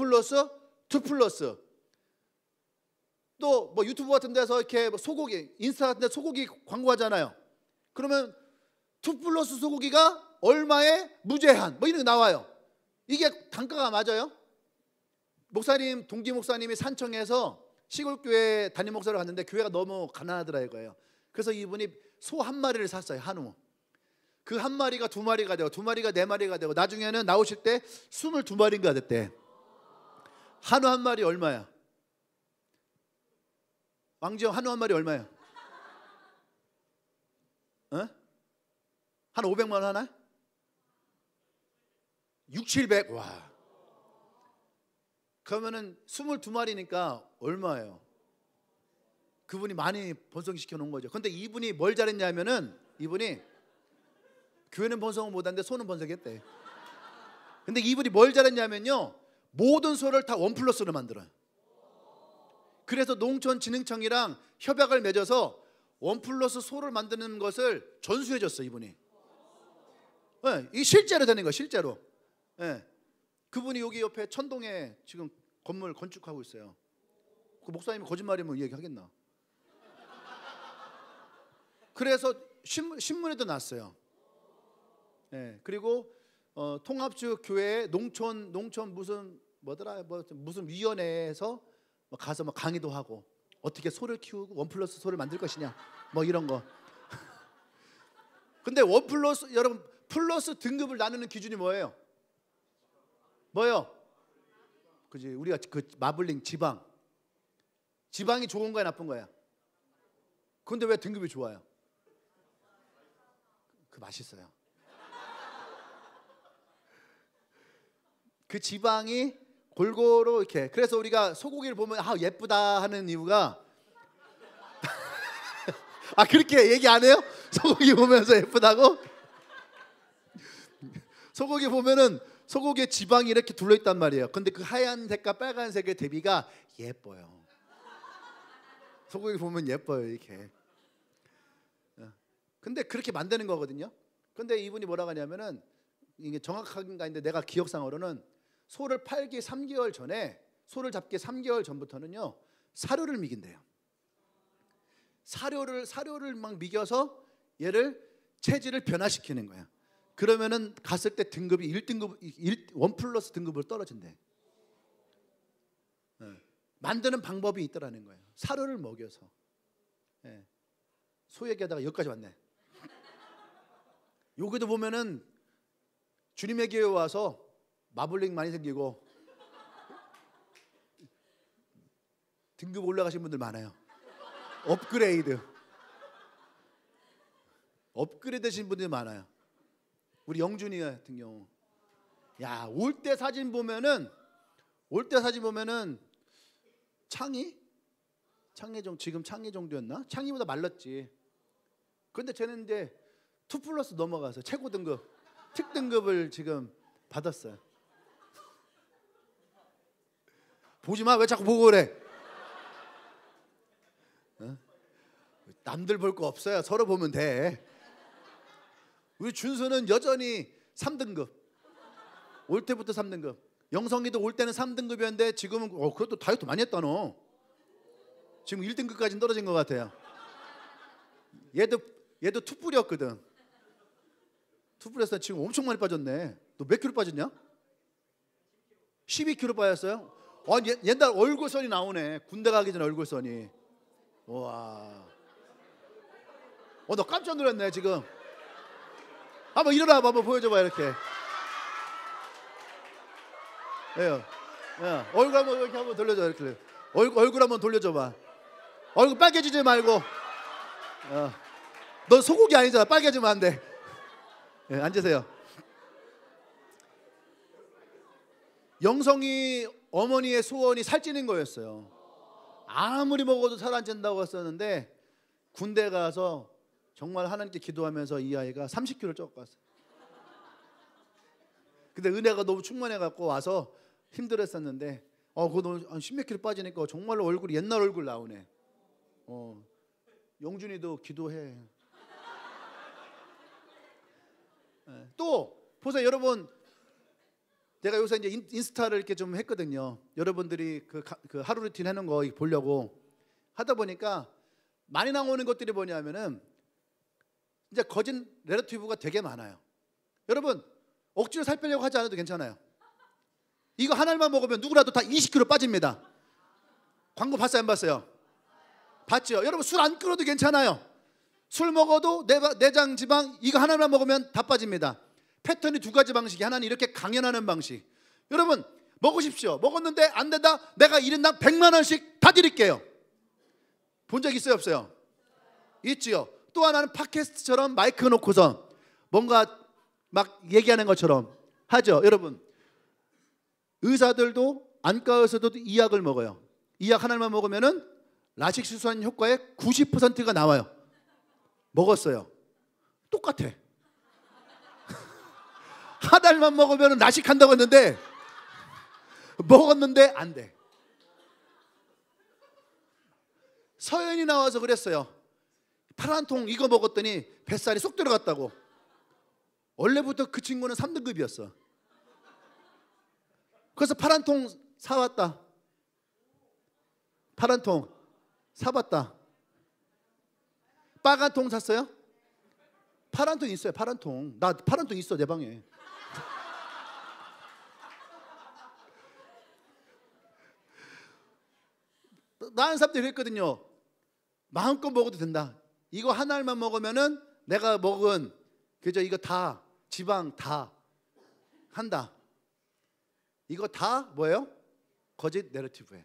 2+. 또 뭐 유튜브 같은 데서 이렇게 소고기, 인스타 같은 데 소고기 광고하잖아요. 그러면 2+ 소고기가 얼마에 무제한 뭐 이런 게 나와요. 이게 단가가 맞아요? 목사님, 동기 목사님이 산청에서 시골교회 담임 목사로 갔는데 교회가 너무 가난하더라 이거예요. 그래서 이분이 소 한 마리를 샀어요. 한우. 그 한 마리가 두 마리가 되고 두 마리가 네 마리가 되고 나중에는 나오실 때 22마리인가 됐대. 한우 한 마리 얼마야? 왕지영 한우 한 마리 얼마야? 어? 한 500만 원 하나? 6, 700. 와. 그러면은 22마리니까 얼마예요? 그분이 많이 번성시켜 놓은 거죠. 근데 이분이 뭘 잘했냐면은 이분이 교회는 번성을 못하는데 소는 번성했대. 근데 이분이 뭘 잘했냐면요, 모든 소를 다 1+로 만들어요. 그래서 농촌진흥청이랑 협약을 맺어서 1+ 소를 만드는 것을 전수해 줬어 이분이. 네, 이 실제로 되는 거예요. 실제로. 네. 그분이 여기 옆에 천동에 지금 건물 건축하고 있어요. 그 목사님이 거짓말이면 얘기하겠나? 그래서 신문에도 났어요. 네, 그리고 통합주 교회 농촌 무슨 뭐더라 무슨 위원회에서 가서 뭐 강의도 하고 어떻게 소를 키우고 1+ 소를 만들 것이냐 뭐 이런 거. 근데 1+ 여러분 플러스 등급을 나누는 기준이 뭐예요? 뭐요? 그지, 우리가 그 마블링 지방이 좋은 거야 나쁜 거야? 근데 왜 등급이 좋아요? 그 맛있어요. 그 지방이 골고루 이렇게. 그래서 우리가 소고기를 보면 아 예쁘다 하는 이유가 아 그렇게 얘기 안 해요? 소고기 보면서 예쁘다고? 소고기 보면은 소고기에 지방이 이렇게 둘러있단 말이에요. 근데 그 하얀색과 빨간색의 대비가 예뻐요. 소고기 보면 예뻐요 이렇게. 근데 그렇게 만드는 거거든요. 근데 이분이 뭐라고 하냐면은 이게 정확한가 했는데 내가 기억상으로는 소를 팔기 3개월 전에, 소를 잡기 3개월 전부터는요 사료를 먹인대요. 사료를 막 먹여서 얘를 체질을 변화시키는 거야. 그러면은 갔을 때 등급이 1등급 1+ 등급으로 떨어진대. 만드는 방법이 있더라는 거예요. 사료를 먹여서. 소 얘기하다가 여기까지 왔네. 여기도 보면은 주님의 교회 와서 마블링 많이 생기고 등급 올라가신 분들 많아요. 업그레이드 되신 분들이 많아요. 우리 영준이 같은 경우, 야, 올 때 사진 보면은 창희 지금 창희 정도였나? 창희보다 말랐지. 근데 쟤는 이제 2+ 넘어가서 최고 등급, 특등급을 지금 받았어요. 보지 마. 왜 자꾸 보고 그래? 남들 볼 거 없어요. 서로 보면 돼. 우리 준수는 여전히 3등급. 올 때부터 3등급. 영성이도 올 때는 3등급이었는데 지금은 그것도 다이어트 많이 했다 너. 지금 1등급까지 떨어진 것 같아요. 얘도 투뿔이었거든. 투뿔에서 지금 엄청 많이 빠졌네. 너 몇 킬로 빠졌냐? 12kg 빠졌어요? 옛날 얼굴선이 나오네. 군대 가기 전에 얼굴선이. 와. 너 깜짝 놀랐네 지금. 한번 일어나봐. 한번 보여줘봐 이렇게. 얼굴 한번 이렇게 한번 돌려줘 이렇게. 얼굴 한번 돌려줘봐. 얼굴 빨개지지 말고. 너 소고기 아니잖아. 빨개지면 안 돼. 앉으세요. 영성이 어머니의 소원이 살찌는 거였어요. 아무리 먹어도 살 안 찐다고 했었는데 군대 가서 정말 하나님께 기도하면서 이 아이가 30kg 쪄갔어요. 근데 은혜가 너무 충만해 갖고 와서 힘들었었는데 그거 너무 10몇 킬로 빠지니까 정말로 얼굴이 옛날 얼굴 나오네. 영준이도 기도해. 또 보세요 여러분, 제가 요새 이제 인스타를 이렇게 좀 했거든요. 여러분들이 그 하루 루틴 하는 거 보려고 하다 보니까 많이 나오는 것들이 뭐냐면은 이제 거짓 내러티브가 되게 많아요. 여러분 억지로 살 빼려고 하지 않아도 괜찮아요. 이거 하나만 먹으면 누구라도 다 20kg 빠집니다. 광고 봤어요 안 봤어요? 봤죠? 여러분 술 안 끊어도 괜찮아요. 술 먹어도 내장 지방 이거 하나만 먹으면 다 빠집니다. 패턴이 두 가지 방식이, 하나는 이렇게 강연하는 방식. 여러분 먹으십시오. 먹었는데 안 된다, 내가 1인당 100만 원씩 다 드릴게요. 본 적 있어요 없어요? 있지요. 또 하나는 팟캐스트처럼 마이크 놓고서 뭔가 막 얘기하는 것처럼 하죠. 여러분 의사들도 안과 의사도 이 약을 먹어요. 이 약 하나만 먹으면은 라식 수술 효과의 90%가 나와요. 먹었어요. 똑같아. 한 달만 먹으면 라식한다고 했는데 먹었는데 안 돼. 서연이 나와서 그랬어요. 파란 통 이거 먹었더니 뱃살이 쏙 들어갔다고. 원래부터 그 친구는 3등급이었어. 그래서 파란 통 사왔다. 파란 통 사봤다. 빨간 통 샀어요? 파란 통 있어요. 파란 통. 나 파란 통 있어 내 방에. 나는 사람들이 했거든요. 마음껏 먹어도 된다. 이거 한 알만 먹으면은 내가 먹은 그죠 이거 다 지방 다 한다. 이거 다 뭐예요? 거짓 내러티브예요.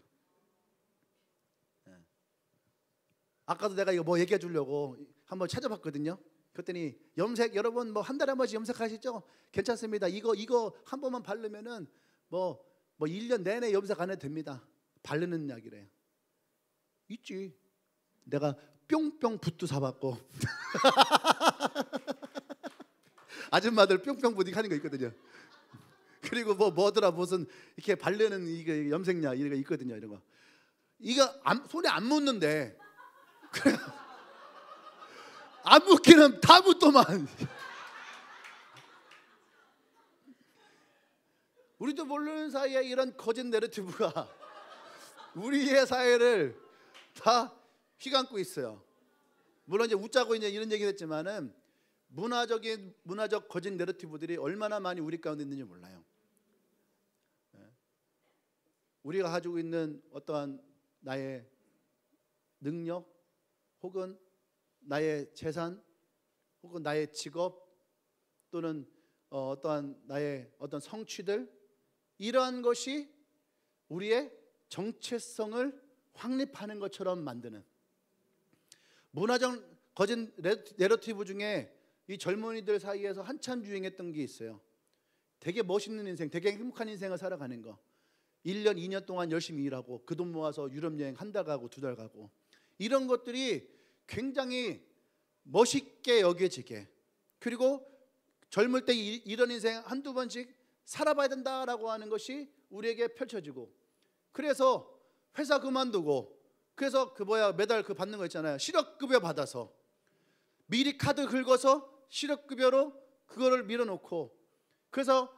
아까도 내가 이거 뭐 얘기해 주려고 한번 찾아봤거든요. 그랬더니 염색 여러분 뭐 한 달에 한 번씩 염색하시죠? 괜찮습니다. 이거 한 번만 바르면은 뭐 1년 내내 염색 안 해도 됩니다. 바르는 약이래요. 있지. 내가 뿅뿅 붓도 사봤고 아줌마들 뿅뿅 붓 하는 거 있거든요. 그리고 뭐더라 무슨 이렇게 바르는 이게 염색약 이런 거 있거든요. 이런 거 이거 손에 안 묻는데 그래 안 묻기는 다 묻더만. 우리도 모르는 사이에 이런 거짓 내러티브가 우리의 사회를 다 휘감고 있어요. 물론 이제 웃자고 이제 이런 얘기를 했지만은 문화적 거짓 내러티브들이 얼마나 많이 우리 가운데 있는지 몰라요. 우리가 가지고 있는 어떠한 나의 능력 혹은 나의 재산 혹은 나의 직업 또는 어떠한 나의 어떤 성취들 이러한 것이 우리의 정체성을 확립하는 것처럼 만드는 문화적 거짓 내러티브 중에 이 젊은이들 사이에서 한참 유행했던 게 있어요. 되게 멋있는 인생, 되게 행복한 인생을 살아가는 거. 1년, 2년 동안 열심히 일하고 그 돈 모아서 유럽 여행 한 달 가고 2달 가고 이런 것들이 굉장히 멋있게 여겨지게, 그리고 젊을 때 이런 인생 한두 번씩 살아봐야 된다라고 하는 것이 우리에게 펼쳐지고, 그래서 회사 그만두고 그래서 매달 그 받는 거 있잖아요. 실업급여 받아서 미리 카드 긁어서 실업급여로 그거를 밀어놓고 그래서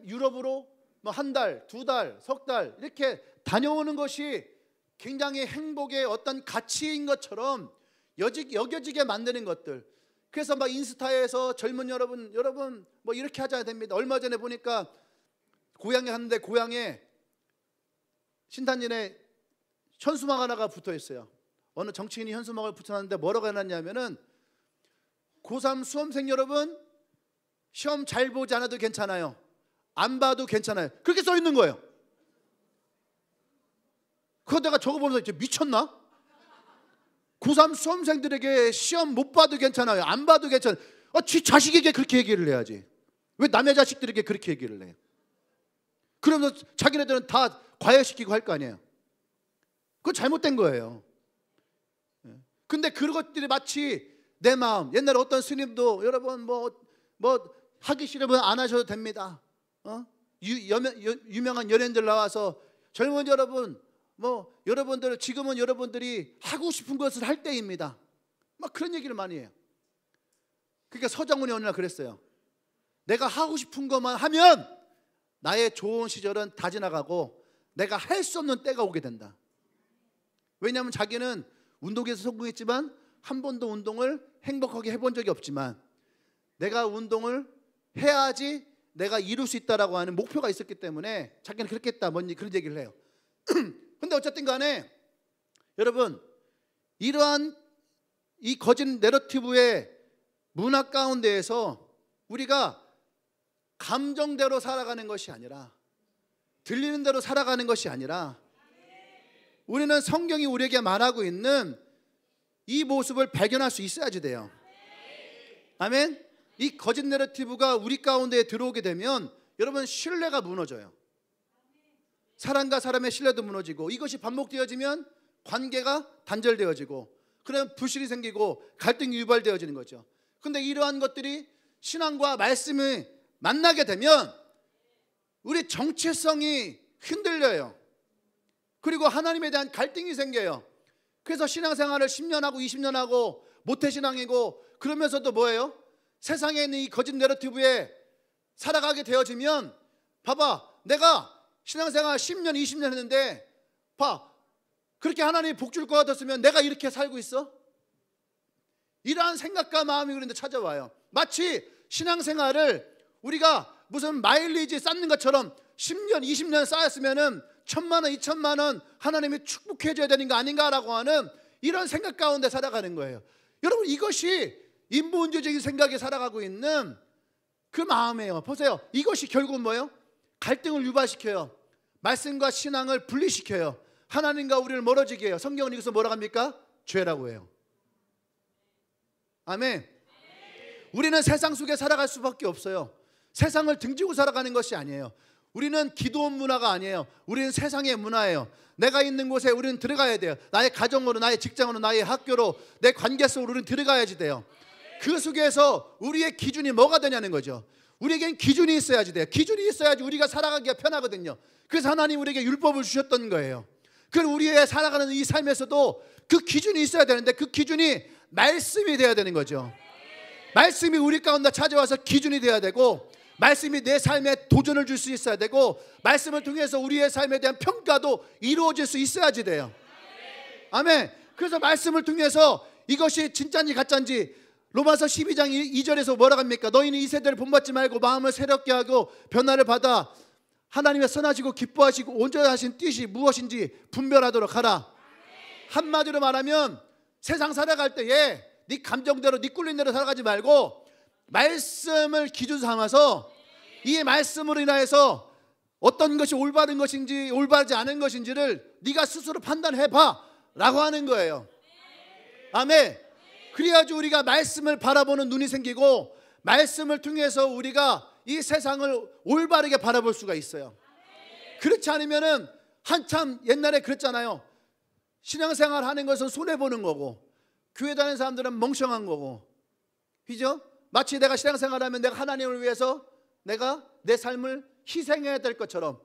유럽으로 뭐 한 달, 2달, 석 달 이렇게 다녀오는 것이 굉장히 행복의 어떤 가치인 것처럼 여겨지게 만드는 것들. 그래서 막 인스타에서 젊은 여러분 뭐 이렇게 하셔야 됩니다. 얼마 전에 보니까 고향에 갔는데 고향에 신탄진에 현수막 하나가 붙어 있어요. 어느 정치인이 현수막을 붙여놨는데 뭐라고 해놨냐면은 고3 수험생 여러분 시험 잘 보지 않아도 괜찮아요. 안 봐도 괜찮아요. 그렇게 써 있는 거예요. 그거 내가 적어보면서 이제 미쳤나? 고3 수험생들에게 시험 못 봐도 괜찮아요. 안 봐도 괜찮아요. 지 자식에게 그렇게 얘기를 해야지. 왜 남의 자식들에게 그렇게 얘기를 해? 그러면서 자기네들은 다 과외시키고 할 거 아니에요. 그거 잘못된 거예요. 근데 그런 것들이 마치 내 마음, 옛날에 어떤 스님도 여러분 뭐 하기 싫으면 안 하셔도 됩니다. 유명한 연예인들 나와서 젊은 여러분 여러분들 지금은 여러분들이 하고 싶은 것을 할 때입니다. 막 그런 얘기를 많이 해요. 그러니까 서장훈이 어느 날 그랬어요. 내가 하고 싶은 것만 하면 나의 좋은 시절은 다 지나가고 내가 할 수 없는 때가 오게 된다. 왜냐하면 자기는 운동에서 성공했지만 한 번도 운동을 행복하게 해본 적이 없지만 내가 운동을 해야지 내가 이룰 수 있다라고 하는 목표가 있었기 때문에 자기는 그렇게 했다, 뭔지 그런 얘기를 해요. 근데 어쨌든 간에 여러분, 이러한 이 거짓 내러티브의 문화 가운데에서 우리가 감정대로 살아가는 것이 아니라, 들리는 대로 살아가는 것이 아니라, 우리는 성경이 우리에게 말하고 있는 이 모습을 발견할 수 있어야지 돼요. 아멘. 이 거짓 내러티브가 우리 가운데에 들어오게 되면 여러분, 신뢰가 무너져요. 사람과 사람의 신뢰도 무너지고, 이것이 반복되어지면 관계가 단절되어지고, 그러면 불신이 생기고 갈등이 유발되어지는 거죠. 그런데 이러한 것들이 신앙과 말씀이 만나게 되면 우리 정체성이 흔들려요. 그리고 하나님에 대한 갈등이 생겨요. 그래서 신앙생활을 10년 하고 20년 하고 모태신앙이고 그러면서도 뭐예요? 세상에 있는 이 거짓 내러티브에 살아가게 되어지면, 봐봐, 내가 신앙생활 10년 20년 했는데 그렇게 하나님이 복 줄 것 같았으면 내가 이렇게 살고 있어? 이러한 생각과 마음이 그런데 찾아와요. 마치 신앙생활을 우리가 무슨 마일리지 쌓는 것처럼 10년 20년 쌓였으면 1,000만 원 2,000만 원 하나님이 축복해 줘야 되는 거 아닌가라고 하는 이런 생각 가운데 살아가는 거예요. 여러분, 이것이 인본주의적인 생각에 살아가고 있는 그 마음이에요. 보세요, 이것이 결국은 뭐예요? 갈등을 유발시켜요. 말씀과 신앙을 분리시켜요. 하나님과 우리를 멀어지게 해요. 성경은 이것을 뭐라고 합니까? 죄라고 해요. 아멘. 우리는 세상 속에 살아갈 수밖에 없어요. 세상을 등지고 살아가는 것이 아니에요. 우리는 기도원 문화가 아니에요. 우리는 세상의 문화예요. 내가 있는 곳에 우리는 들어가야 돼요. 나의 가정으로, 나의 직장으로, 나의 학교로, 내 관계 속으로 우리는 들어가야지 돼요. 그 속에서 우리의 기준이 뭐가 되냐는 거죠. 우리에겐 기준이 있어야지 돼요. 기준이 있어야지 우리가 살아가기가 편하거든요. 그래서 하나님 우리에게 율법을 주셨던 거예요. 그럼 우리의 살아가는 이 삶에서도 그 기준이 있어야 되는데, 그 기준이 말씀이 돼야 되는 거죠. 말씀이 우리 가운데 찾아와서 기준이 돼야 되고, 말씀이 내 삶에 도전을 줄 수 있어야 되고, 말씀을 통해서 우리의 삶에 대한 평가도 이루어질 수 있어야지 돼요. 아멘. 그래서 말씀을 통해서 이것이 진짜인지 가짜인지, 로마서 12장 2절에서 뭐라고 합니까? 너희는 이 세대를 본받지 말고 마음을 새롭게 하고 변화를 받아 하나님의 선하시고 기뻐하시고 온전하신 뜻이 무엇인지 분별하도록 하라. 한마디로 말하면 세상 살아갈 때에 네 감정대로, 네 꿀린 대로 살아가지 말고 말씀을 기준 삼아서 이 말씀으로 인하여서 어떤 것이 올바른 것인지 올바르지 않은 것인지를 네가 스스로 판단해봐 라고 하는 거예요. 아멘. 그래야지 우리가 말씀을 바라보는 눈이 생기고, 말씀을 통해서 우리가 이 세상을 올바르게 바라볼 수가 있어요. 그렇지 않으면은, 한참 옛날에 그랬잖아요. 신앙생활 하는 것은 손해보는 거고, 교회 다니는 사람들은 멍청한 거고, 그죠? 마치 내가 신앙생활하면 내가 하나님을 위해서 내가 내 삶을 희생해야 될 것처럼.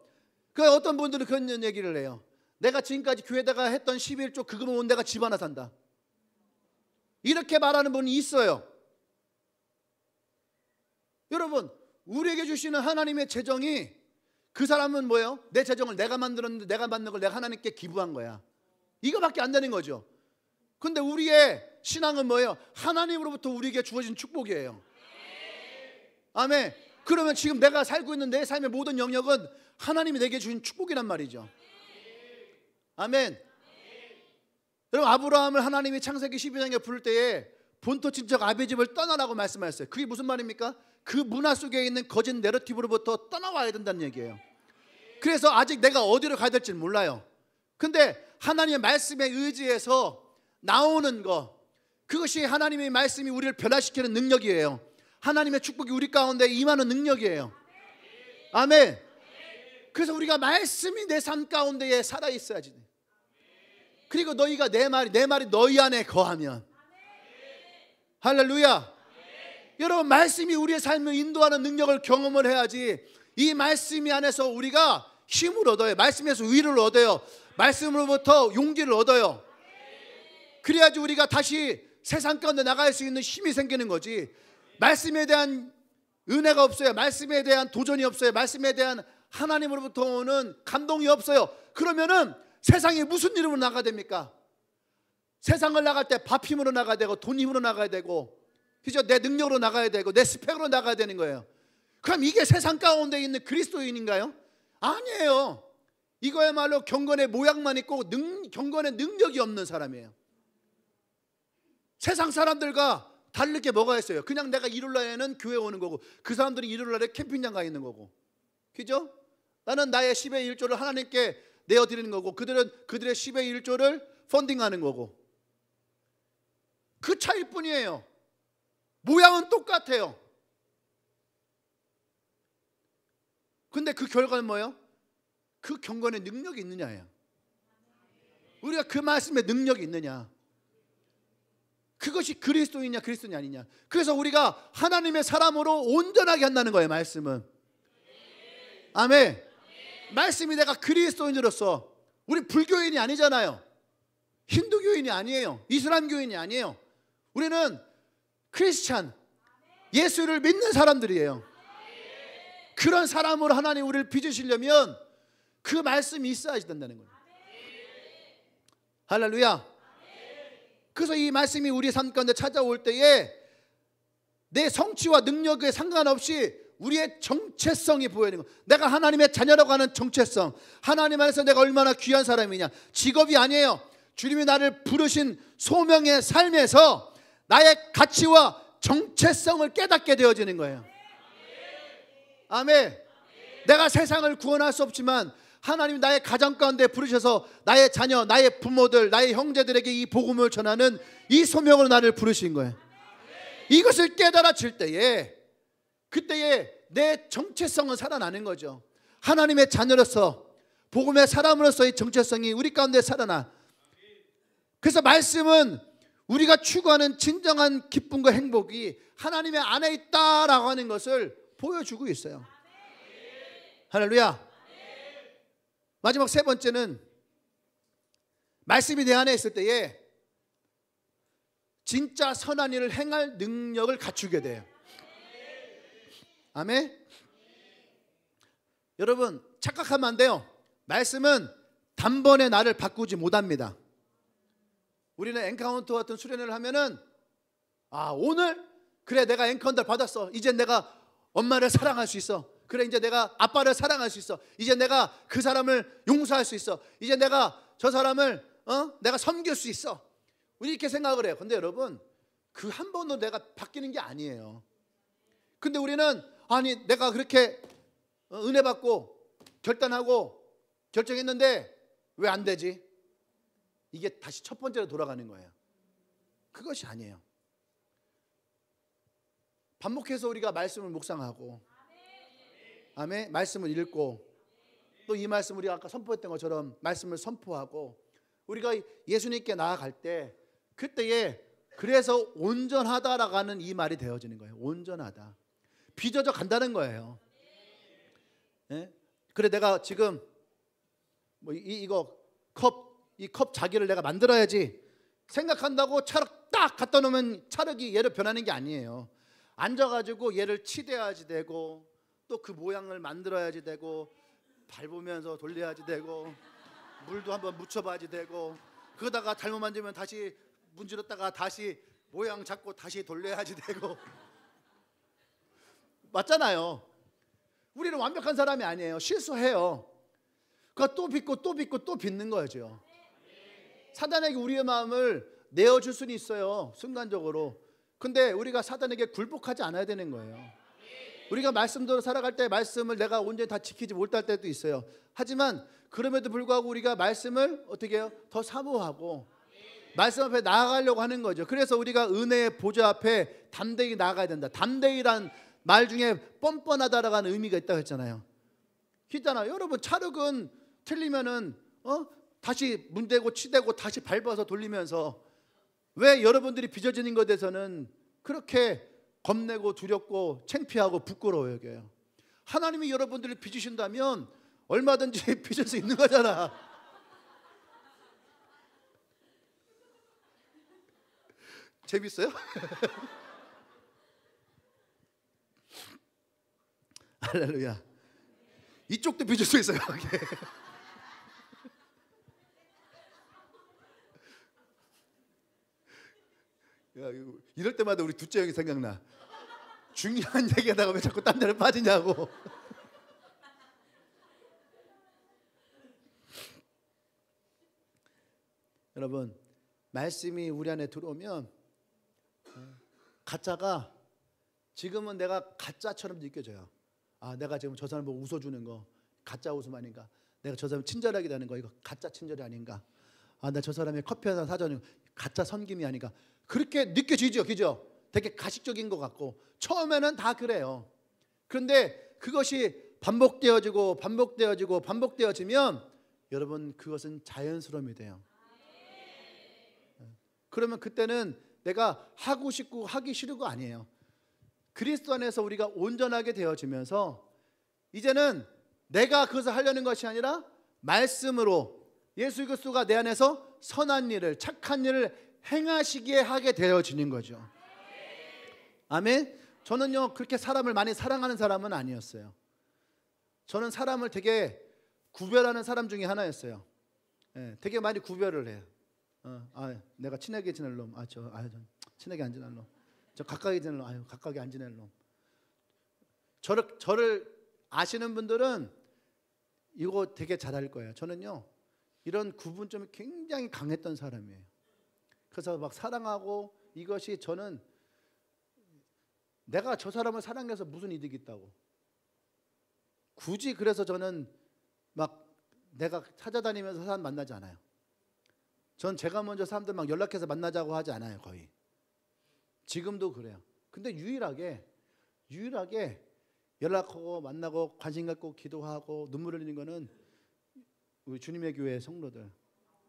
그 어떤 분들은 그런 얘기를 해요. 내가 지금까지 교회다가 했던 11조 그거 모은 내가 집 하나 산다, 이렇게 말하는 분이 있어요. 여러분, 우리에게 주시는 하나님의 재정이, 그 사람은 뭐예요? 내 재정을 내가 만들었는데 내가 만든 걸 내가 하나님께 기부한 거야, 이거밖에 안 되는 거죠. 근데 우리의 신앙은 뭐예요? 하나님으로부터 우리에게 주어진 축복이에요. 아멘. 그러면 지금 내가 살고 있는 내 삶의 모든 영역은 하나님이 내게 주신 축복이란 말이죠. 아멘. 여러분, 아브라함을 하나님이 창세기 12장에 부를 때에 본토 친척 아비집을 떠나라고 말씀하셨어요. 그게 무슨 말입니까? 그 문화 속에 있는 거짓 내러티브로부터 떠나와야 된다는 얘기예요. 그래서 아직 내가 어디로 가야 될지 몰라요. 근데 하나님의 말씀에 의지해서 나오는 거, 그것이 하나님의 말씀이 우리를 변화시키는 능력이에요. 하나님의 축복이 우리 가운데 임하는 능력이에요. 아멘. 그래서 우리가 말씀이 내 삶 가운데에 살아있어야지. 그리고 너희가 내 말이 너희 안에 거하면, 할렐루야. 여러분, 말씀이 우리의 삶을 인도하는 능력을 경험을 해야지, 이 말씀이 안에서 우리가 힘을 얻어요. 말씀에서 위를 얻어요. 말씀으로부터 용기를 얻어요. 그래야지 우리가 다시 세상 가운데 나갈 수 있는 힘이 생기는 거지. 말씀에 대한 은혜가 없어요. 말씀에 대한 도전이 없어요. 말씀에 대한 하나님으로부터 오는 감동이 없어요. 그러면은 세상에 무슨 이름으로 나가야 됩니까? 세상을 나갈 때 밥 힘으로 나가야 되고, 돈 힘으로 나가야 되고, 그죠? 내 능력으로 나가야 되고, 내 스펙으로 나가야 되는 거예요. 그럼 이게 세상 가운데 있는 그리스도인인가요? 아니에요. 이거야말로 경건의 모양만 있고 경건의 능력이 없는 사람이에요. 세상 사람들과 다를 게 뭐가 있어요? 그냥 내가 일요일날에는 교회 오는 거고 그 사람들이 일요일날에 캠핑장 가 있는 거고, 그죠? 나는 나의 10의 1조를 하나님께 내어드리는 거고 그들은 그들의 10의 1조를 펀딩하는 거고, 그 차이일 뿐이에요. 모양은 똑같아요. 근데 그 결과는 뭐예요? 그 경건의 능력이 있느냐예요. 우리가 그 말씀에 능력이 있느냐, 그것이 그리스도이냐 그리스도인이 아니냐. 그래서 우리가 하나님의 사람으로 온전하게 한다는 거예요. 말씀은. 아멘. 말씀이 내가 그리스도인으로서, 우리 불교인이 아니잖아요. 힌두교인이 아니에요. 이슬람교인이 아니에요. 우리는 크리스찬, 예수를 믿는 사람들이에요. 그런 사람으로 하나님 우리를 빚으시려면 그 말씀이 있어야 된다는 거예요. 할렐루야. 그래서 이 말씀이 우리 삶 가운데 찾아올 때에 내 성취와 능력에 상관없이 우리의 정체성이 보여지는 거예요. 내가 하나님의 자녀라고 하는 정체성, 하나님 안에서 내가 얼마나 귀한 사람이냐. 직업이 아니에요. 주님이 나를 부르신 소명의 삶에서 나의 가치와 정체성을 깨닫게 되어지는 거예요. 아멘. 내가 세상을 구원할 수 없지만 하나님이 나의 가정 가운데 부르셔서 나의 자녀, 나의 부모들, 나의 형제들에게 이 복음을 전하는 이 소명으로 나를 부르신 거예요. 이것을 깨달아질 때에, 그때에 내 정체성은 살아나는 거죠. 하나님의 자녀로서, 복음의 사람으로서의 정체성이 우리 가운데 살아나. 그래서 말씀은 우리가 추구하는 진정한 기쁨과 행복이 하나님의 안에 있다라고 하는 것을 보여주고 있어요. 할렐루야. 마지막 세 번째는 말씀이 내 안에 있을 때에 진짜 선한 일을 행할 능력을 갖추게 돼요. 아멘. 여러분 착각하면 안 돼요. 말씀은 단번에 나를 바꾸지 못합니다. 우리는 엔카운터 같은 수련회를 하면은, 오늘 그래 내가 엔카운터 받았어. 이제 내가 엄마를 사랑할 수 있어. 그래 이제 내가 아빠를 사랑할 수 있어. 이제 내가 그 사람을 용서할 수 있어. 이제 내가 저 사람을 내가 섬길 수 있어. 우리 이렇게 생각을 해요. 근데 여러분 그 한 번도 내가 바뀌는 게 아니에요. 근데 우리는 내가 그렇게 은혜 받고 결단하고 결정했는데 왜 안 되지? 이게 다시 첫 번째로 돌아가는 거예요. 그것이 아니에요. 반복해서 우리가 말씀을 묵상하고, 아멘, 말씀을 읽고, 또 이 말씀 우리가 아까 선포했던 것처럼 말씀을 선포하고, 우리가 예수님께 나아갈 때 그때에 그래서 온전하다라고 하는 이 말이 되어지는 거예요. 온전하다. 빚어져 간다는 거예요. 네? 그래 내가 지금 이 컵 자기를 내가 만들어야지 생각한다고 차륵 딱 갖다 놓으면 차륵이 얘를 변하는 게 아니에요. 앉아가지고 얘를 치대야지 되고, 또 그 모양을 만들어야지 되고, 밟으면서 돌려야지 되고, 물도 한번 묻혀봐야지 되고, 그러다가 잘못 만지면 다시 문질렀다가 다시 모양 잡고 다시 돌려야지 되고. 맞잖아요. 우리는 완벽한 사람이 아니에요. 실수해요. 그러니까 또 빚고 또 빚고 또 빚는 거죠. 사단에게 우리의 마음을 내어줄 수는 있어요, 순간적으로. 근데 우리가 사단에게 굴복하지 않아야 되는 거예요. 우리가 말씀대로 살아갈 때 말씀을 내가 온전히 다 지키지 못할 때도 있어요. 하지만 그럼에도 불구하고 우리가 말씀을 어떻게 해요? 더 사모하고 말씀 앞에 나아가려고 하는 거죠. 그래서 우리가 은혜의 보좌 앞에 담대히 나아가야 된다. 담대히란 말 중에 뻔뻔하다라고 하는 의미가 있다고 했잖아요. 있잖아요. 여러분 찰흙은 틀리면은 다시 문대고 치대고 다시 밟아서 돌리면서, 왜 여러분들이 빚어지는 것에 대해서는 그렇게 겁내고 두렵고 창피하고 부끄러워 여겨요? 하나님이 여러분들을 빚으신다면 얼마든지 빚을 수 있는 거잖아. 재밌어요? 할렐루야. 이쪽도 빚을 수 있어요. 야, 이럴 때마다 우리 둘째 형이 생각나. 중요한 얘기하다가 왜 자꾸 딴 데를 빠지냐고. 여러분, 말씀이 우리 안에 들어오면 가짜가 지금은 내가 가짜처럼 느껴져요. 아, 내가 지금 저 사람 보고 웃어주는 거 가짜 웃음 아닌가? 내가 저 사람 친절하게 되는 거 이거 가짜 친절이 아닌가? 아, 나 저 사람의 커피 한 잔 사주는 가짜 선김이 아닌가? 그렇게 느껴지죠, 그죠? 되게 가식적인 것 같고 처음에는 다 그래요. 그런데 그것이 반복되어지면 여러분 그것은 자연스러움이 돼요. 그러면 그때는 내가 하고 싶고 하기 싫고 아니에요. 그리스도 안에서 우리가 온전하게 되어지면서 이제는 내가 그것을 하려는 것이 아니라 말씀으로 예수 그리스도가 내 안에서 선한 일을 착한 일을 행하시기에 하게 되어지는 거죠. 아멘. 저는요 그렇게 사람을 많이 사랑하는 사람은 아니었어요. 저는 사람을 되게 구별하는 사람 중에 하나였어요. 되게 많이 구별을 해요. 내가 친하게 지낼 놈, 저 친하게 안 지낼 놈, 저 가까이 지낼 놈, 가까이 안 지낼 놈. 저를 아시는 분들은 이거 되게 잘 알 거예요. 저는요 이런 구분점이 굉장히 강했던 사람이에요. 그래서 막 사랑하고 이것이 저는 내가 저 사람을 사랑해서 무슨 이득이 있다고. 굳이 그래서 저는 막 내가 찾아다니면서 사람 만나지 않아요. 전 제가 먼저 사람들 막 연락해서 만나자고 하지 않아요. 거의. 지금도 그래요. 근데 유일하게 연락하고 만나고 관심 갖고 기도하고 눈물 흘리는 거는 우리 주님의 교회 성도들,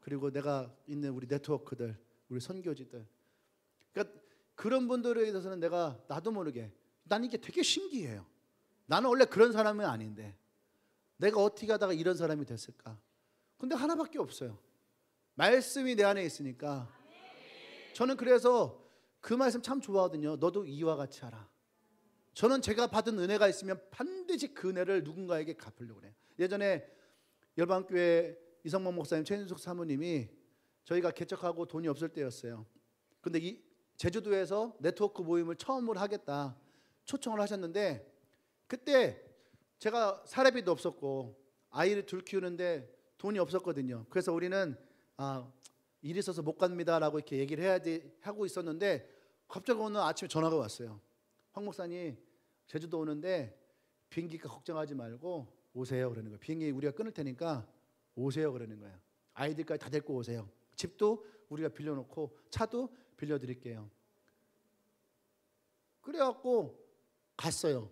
그리고 내가 있는 우리 네트워크들, 우리 선교지들. 그러니까 그런 분들에 대해서는 내가 나도 모르게 난 이게 되게 신기해요. 나는 원래 그런 사람은 아닌데 내가 어떻게 하다가 이런 사람이 됐을까? 근데 하나밖에 없어요. 말씀이 내 안에 있으니까. 저는 그래서 그 말씀 참 좋아하거든요. 너도 이와 같이 하라. 저는 제가 받은 은혜가 있으면 반드시 그 은혜를 누군가에게 갚으려고 그래요. 예전에 열방교회 이성만 목사님, 최인숙 사모님이 저희가 개척하고 돈이 없을 때였어요. 근데 이 제주도에서 네트워크 모임을 처음으로 하겠다 초청을 하셨는데, 그때 제가 사례비도 없었고 아이를 둘 키우는데 돈이 없었거든요. 그래서 우리는 일이 있어서 못 갑니다 라고 이렇게 얘기를 해야지 하고 있었는데, 갑자기 오늘 아침에 전화가 왔어요. 황 목사님 제주도 오는데 비행기가 걱정하지 말고 오세요 그러는 거예요. 비행기 우리가 끊을 테니까 오세요 그러는 거예요. 아이들까지 다 데리고 오세요. 집도 우리가 빌려놓고 차도 빌려드릴게요. 그래갖고 갔어요.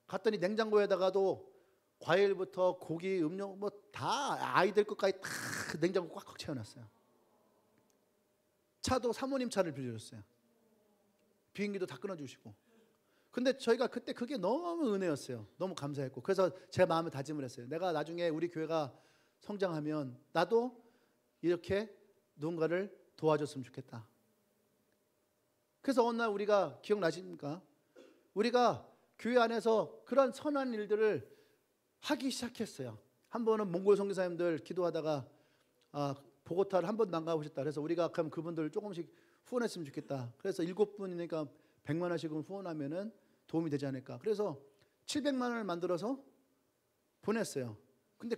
갔더니 냉장고에다가도 과일부터 고기, 음료 뭐 다 아이들 것까지 다 냉장고 꽉 채워놨어요. 차도 사모님 차를 빌려줬어요. 비행기도 다 끊어주시고. 근데 저희가 그때 그게 너무 은혜였어요. 너무 감사했고. 그래서 제 마음을 다짐을 했어요. 내가 나중에 우리 교회가 성장하면 나도 이렇게 누군가를 도와줬으면 좋겠다. 그래서 어느 날 우리가 기억나십니까? 우리가 교회 안에서 그런 선한 일들을 하기 시작했어요. 한 번은 몽골 선교사님들 기도하다가 보고타를 한 번도 안 가보셨다. 그래서 우리가 그럼 그분들 조금씩 후원했으면 좋겠다. 그래서 7분이니까 100만 원씩은 후원하면은 도움이 되지 않을까. 그래서 700만 원을 만들어서 보냈어요. 근데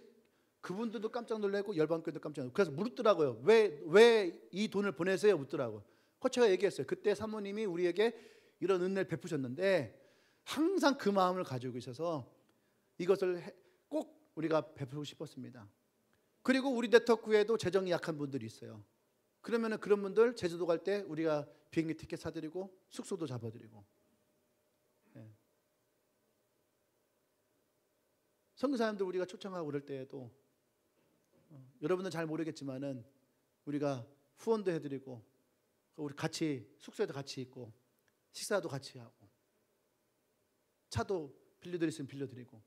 그분들도 깜짝 놀라고 열방교회도 깜짝 놀라고. 그래서 물었더라고요. 왜 이 돈을 보내세요? 묻더라고요. 제가 얘기했어요. 그때 사모님이 우리에게 이런 은혜를 베푸셨는데 항상 그 마음을 가지고 있어서 이것을 꼭 우리가 베푸고 싶었습니다. 그리고 우리 네트워크에도 재정이 약한 분들이 있어요. 그러면은 그런 분들 제주도 갈 때 우리가 비행기 티켓 사드리고 숙소도 잡아드리고. 선교사님들 우리가 초청하고 그럴 때에도 여러분은 잘 모르겠지만은 우리가 후원도 해드리고 우리 같이 숙소에도 같이 있고 식사도 같이 하고 차도 빌려드릴 수 있으면 빌려드리고.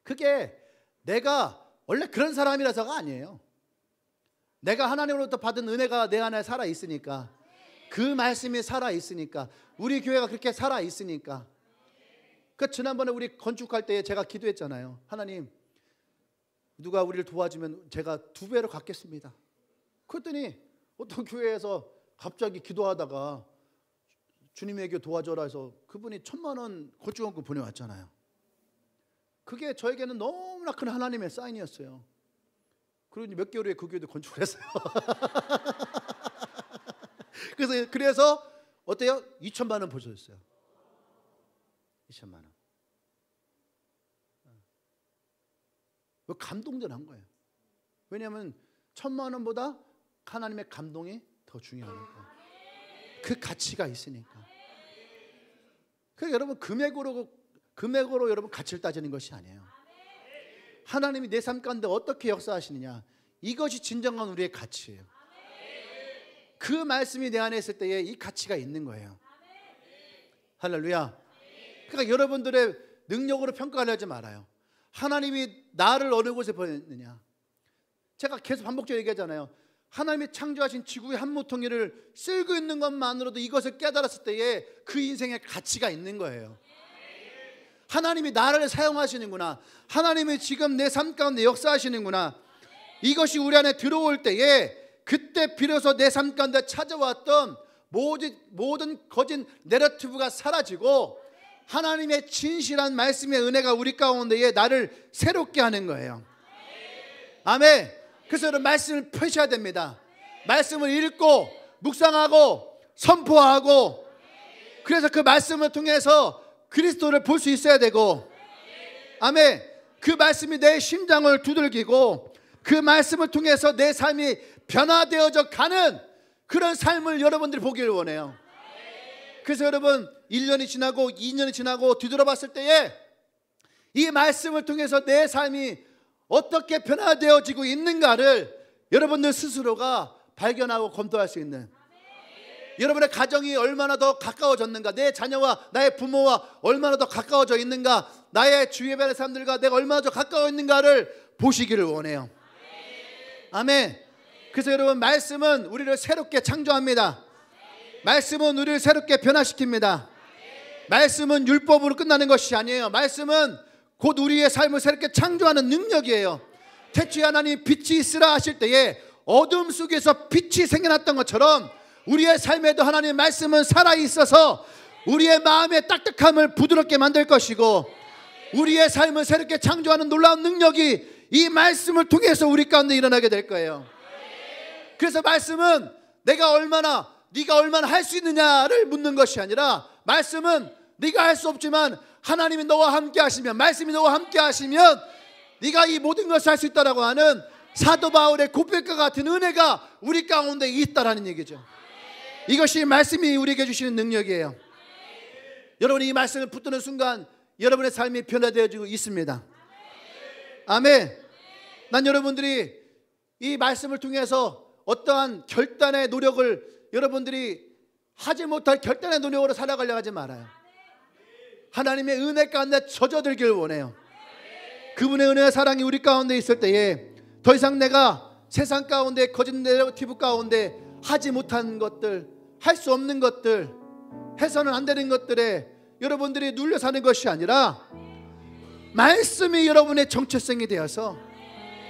그게 내가 원래 그런 사람이라서가 아니에요. 내가 하나님으로부터 받은 은혜가 내 안에 살아있으니까, 그 말씀이 살아있으니까, 우리 교회가 그렇게 살아있으니까. 그 지난번에 우리 건축할 때 제가 기도했잖아요. 하나님, 누가 우리를 도와주면 제가 2배로 갚겠습니다. 그랬더니 어떤 교회에서 갑자기 기도하다가 주님에게 도와줘라 해서 그분이 1,000만 원 고추원금 보내왔잖아요. 그게 저에게는 너무나 큰 하나님의 사인이었어요. 그리고 몇 개월 후에 그 교회도 건축을 했어요. 그래서 어때요? 2,000만 원 보셨어요. 2,000만 원. 감동된 거예요. 왜냐하면 1,000만 원보다 하나님의 감동이 더 중요하니까. 그 가치가 있으니까. 그러니까 여러분 금액으로 여러분 가치를 따지는 것이 아니에요. 하나님이 내 삶 가운데 어떻게 역사하시느냐, 이것이 진정한 우리의 가치예요. 그 말씀이 내 안에 있을 때에 이 가치가 있는 거예요. 할렐루야. 그러니까 여러분들의 능력으로 평가하지 말아요. 하나님이 나를 어느 곳에 보냈느냐. 제가 계속 반복적으로 얘기하잖아요. 하나님이 창조하신 지구의 한 모퉁이를 쓸고 있는 것만으로도 이것을 깨달았을 때에 그 인생의 가치가 있는 거예요. 하나님이 나를 사용하시는구나, 하나님이 지금 내 삶 가운데 역사하시는구나, 이것이 우리 안에 들어올 때에 그때 비로소 내 삶 가운데 찾아왔던 모든 거짓 내러티브가 사라지고 하나님의 진실한 말씀의 은혜가 우리 가운데에 나를 새롭게 하는 거예요. 아멘. 그래서 여러분 말씀을 펴셔야 됩니다. 말씀을 읽고 묵상하고 선포하고, 그래서 그 말씀을 통해서 그리스도를 볼 수 있어야 되고, 아멘. 그 말씀이 내 심장을 두들기고 그 말씀을 통해서 내 삶이 변화되어져 가는 그런 삶을 여러분들이 보기를 원해요. 그래서 여러분 1년이 지나고 2년이 지나고 뒤돌아봤을 때에 이 말씀을 통해서 내 삶이 어떻게 변화되어지고 있는가를 여러분들 스스로가 발견하고 검토할 수 있는, 여러분의 가정이 얼마나 더 가까워졌는가, 내 자녀와 나의 부모와 얼마나 더 가까워져 있는가, 나의 주위의 사람들과 내가 얼마나 더 가까워 있는가를 보시기를 원해요. 아멘. 그래서 여러분 말씀은 우리를 새롭게 창조합니다. 말씀은 우리를 새롭게 변화시킵니다. 말씀은 율법으로 끝나는 것이 아니에요. 말씀은 곧 우리의 삶을 새롭게 창조하는 능력이에요. 태초에 하나님 빛이 있으라 하실 때에 어둠 속에서 빛이 생겨났던 것처럼 우리의 삶에도 하나님의 말씀은 살아있어서 우리의 마음의 딱딱함을 부드럽게 만들 것이고, 우리의 삶을 새롭게 창조하는 놀라운 능력이 이 말씀을 통해서 우리 가운데 일어나게 될 거예요. 그래서 말씀은 네가 얼마나 할 수 있느냐를 묻는 것이 아니라, 말씀은 네가 할 수 없지만 하나님이 너와 함께 하시면, 말씀이 너와 함께 하시면 네가 이 모든 것을 할 수 있다라고 하는 사도 바울의 고백과 같은 은혜가 우리 가운데 있다라는 얘기죠. 이것이 말씀이 우리에게 주시는 능력이에요. 여러분이 이 말씀을 붙드는 순간 여러분의 삶이 변화되어지고 있습니다. 아멘. 난 여러분들이 이 말씀을 통해서 어떠한 결단의 노력을 여러분들이 하지 못할 결단의 노력으로 살아가려고 하지 말아요. 하나님의 은혜 가운데 젖어들기를 원해요. 그분의 은혜와 사랑이 우리 가운데 있을 때에 더 이상 내가 세상 가운데 거짓 내러티브 가운데 하지 못한 것들, 할 수 없는 것들, 해서는 안 되는 것들에 여러분들이 눌려 사는 것이 아니라 말씀이 여러분의 정체성이 되어서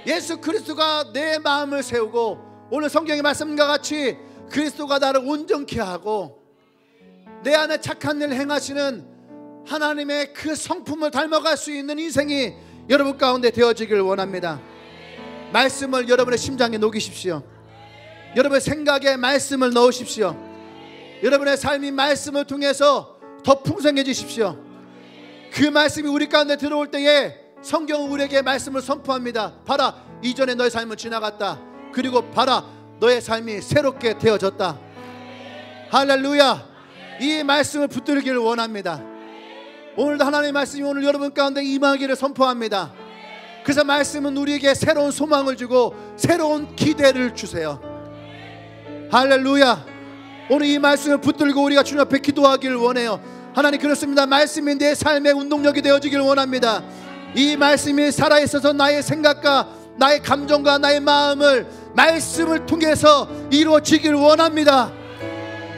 예수 그리스도가 내 마음을 세우고, 오늘 성경의 말씀과 같이 그리스도가 나를 온전케 하고 내 안에 착한 일을 행하시는 하나님의 그 성품을 닮아갈 수 있는 인생이 여러분 가운데 되어지길 원합니다. 말씀을 여러분의 심장에 녹이십시오. 여러분의 생각에 말씀을 넣으십시오. 여러분의 삶이 말씀을 통해서 더 풍성해지십시오. 그 말씀이 우리 가운데 들어올 때에 성경은 우리에게 말씀을 선포합니다. 봐라, 이전에 너의 삶은 지나갔다. 그리고 봐라, 너의 삶이 새롭게 되어졌다. 할렐루야. 이 말씀을 붙들기를 원합니다. 오늘도 하나님의 말씀이 오늘 여러분 가운데 임하기를 선포합니다. 그래서 말씀은 우리에게 새로운 소망을 주고 새로운 기대를 주세요. 할렐루야. 오늘 이 말씀을 붙들고 우리가 주님 앞에 기도하기를 원해요. 하나님, 그렇습니다. 말씀이 내 삶의 운동력이 되어지기를 원합니다. 이 말씀이 살아있어서 나의 생각과 나의 감정과 나의 마음을 말씀을 통해서 이루어지기를 원합니다.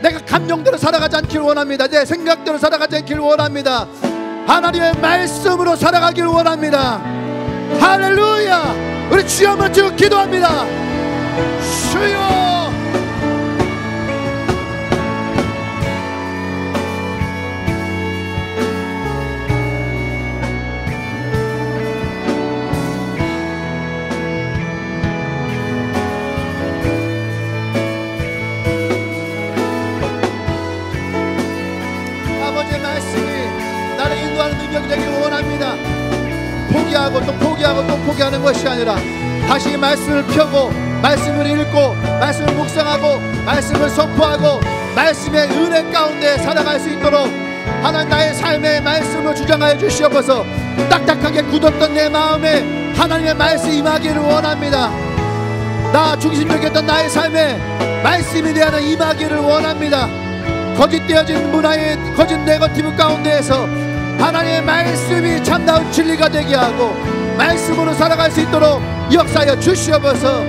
내가 감정대로 살아가지 않기를 원합니다. 내 생각대로 살아가지 않기를 원합니다. 하나님의 말씀으로 살아가기를 원합니다. 할렐루야. 우리 주여 한번 쭉 기도합니다. 주여. 포기하고 또 포기하고 또 포기하는 것이 아니라 다시 말씀을 펴고 말씀을 읽고 말씀을 묵상하고 말씀을 선포하고 말씀의 은혜 가운데 살아갈 수 있도록 하나님 나의 삶의 말씀을 주장하여 주시옵소서. 딱딱하게 굳었던 내 마음에 하나님의 말씀 임하기를 원합니다. 나 중심적이었던 나의 삶에 말씀이 내 안에 임하기를 원합니다. 거짓되어진 문화의 거짓 네거티브 가운데에서 하나님의 말씀이 참다운 진리가 되게 하고 말씀으로 살아갈 수 있도록 역사하여 주시옵소서.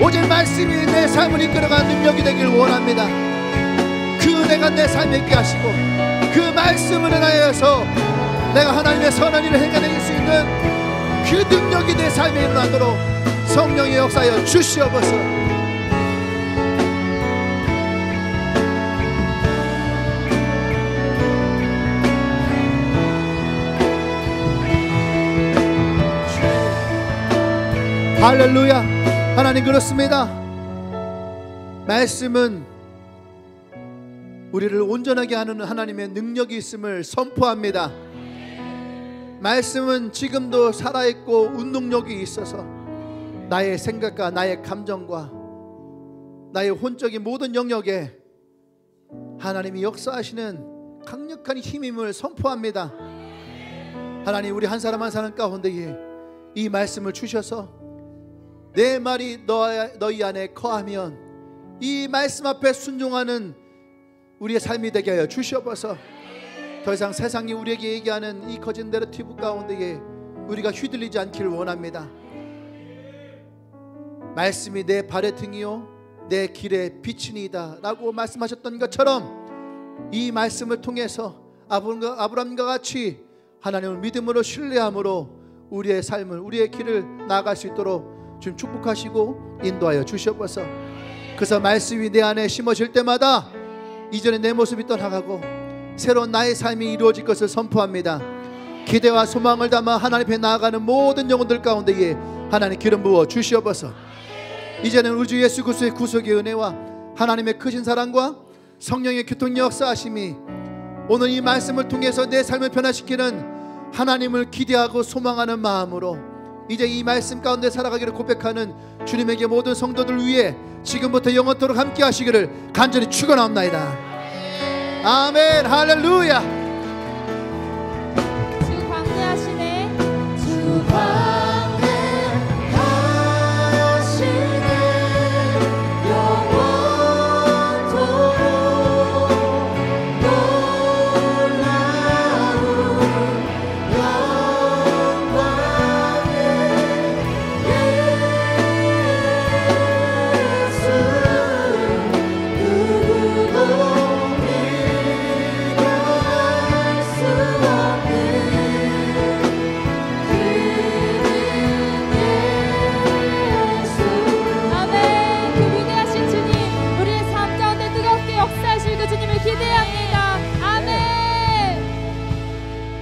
오직 말씀이 내 삶을 이끌어가는 능력이 되길 원합니다. 그 은혜가 내 삶에 있게 하시고 그 말씀을 인하여서 내가 하나님의 선한 일을 행해낼 수 있는 그 능력이 내 삶에 일어나도록 성령의 역사하여 주시옵소서. 할렐루야. 하나님 그렇습니다. 말씀은 우리를 온전하게 하는 하나님의 능력이 있음을 선포합니다. 말씀은 지금도 살아있고 운동력이 있어서 나의 생각과 나의 감정과 나의 혼적인 모든 영역에 하나님이 역사하시는 강력한 힘임을 선포합니다. 하나님 우리 한 사람 한 사람 가운데에 이 말씀을 주셔서 내 말이 너희 안에 거하면 이 말씀 앞에 순종하는 우리의 삶이 되게 하여 주시옵소서. 더 이상 세상이 우리에게 얘기하는 이 거짓 내러티브 가운데에 우리가 휘둘리지 않기를 원합니다. 말씀이 내 발의 등이요 내 길의 빛이니이다 라고 말씀하셨던 것처럼 이 말씀을 통해서 아브라함과 같이 하나님을 믿음으로 신뢰함으로 우리의 삶을 우리의 길을 나아갈 수 있도록 주님 축복하시고 인도하여 주시옵소서. 그래서 말씀이 내 안에 심어질 때마다 이전에 내 모습이 떠나가고 새로운 나의 삶이 이루어질 것을 선포합니다. 기대와 소망을 담아 하나님 앞에 나아가는 모든 영혼들 가운데에 하나님 기름 부어 주시옵소서. 이제는 우리 주 예수 그리스도의 구속의 은혜와 하나님의 크신 사랑과 성령의 교통 역사하심이 오늘 이 말씀을 통해서 내 삶을 변화시키는 하나님을 기대하고 소망하는 마음으로 이제 이 말씀 가운데 살아가기를 고백하는 주님에게 모든 성도들 위해 지금부터 영원토록 함께 하시기를 간절히 축원합니다. 아멘. 할렐루야.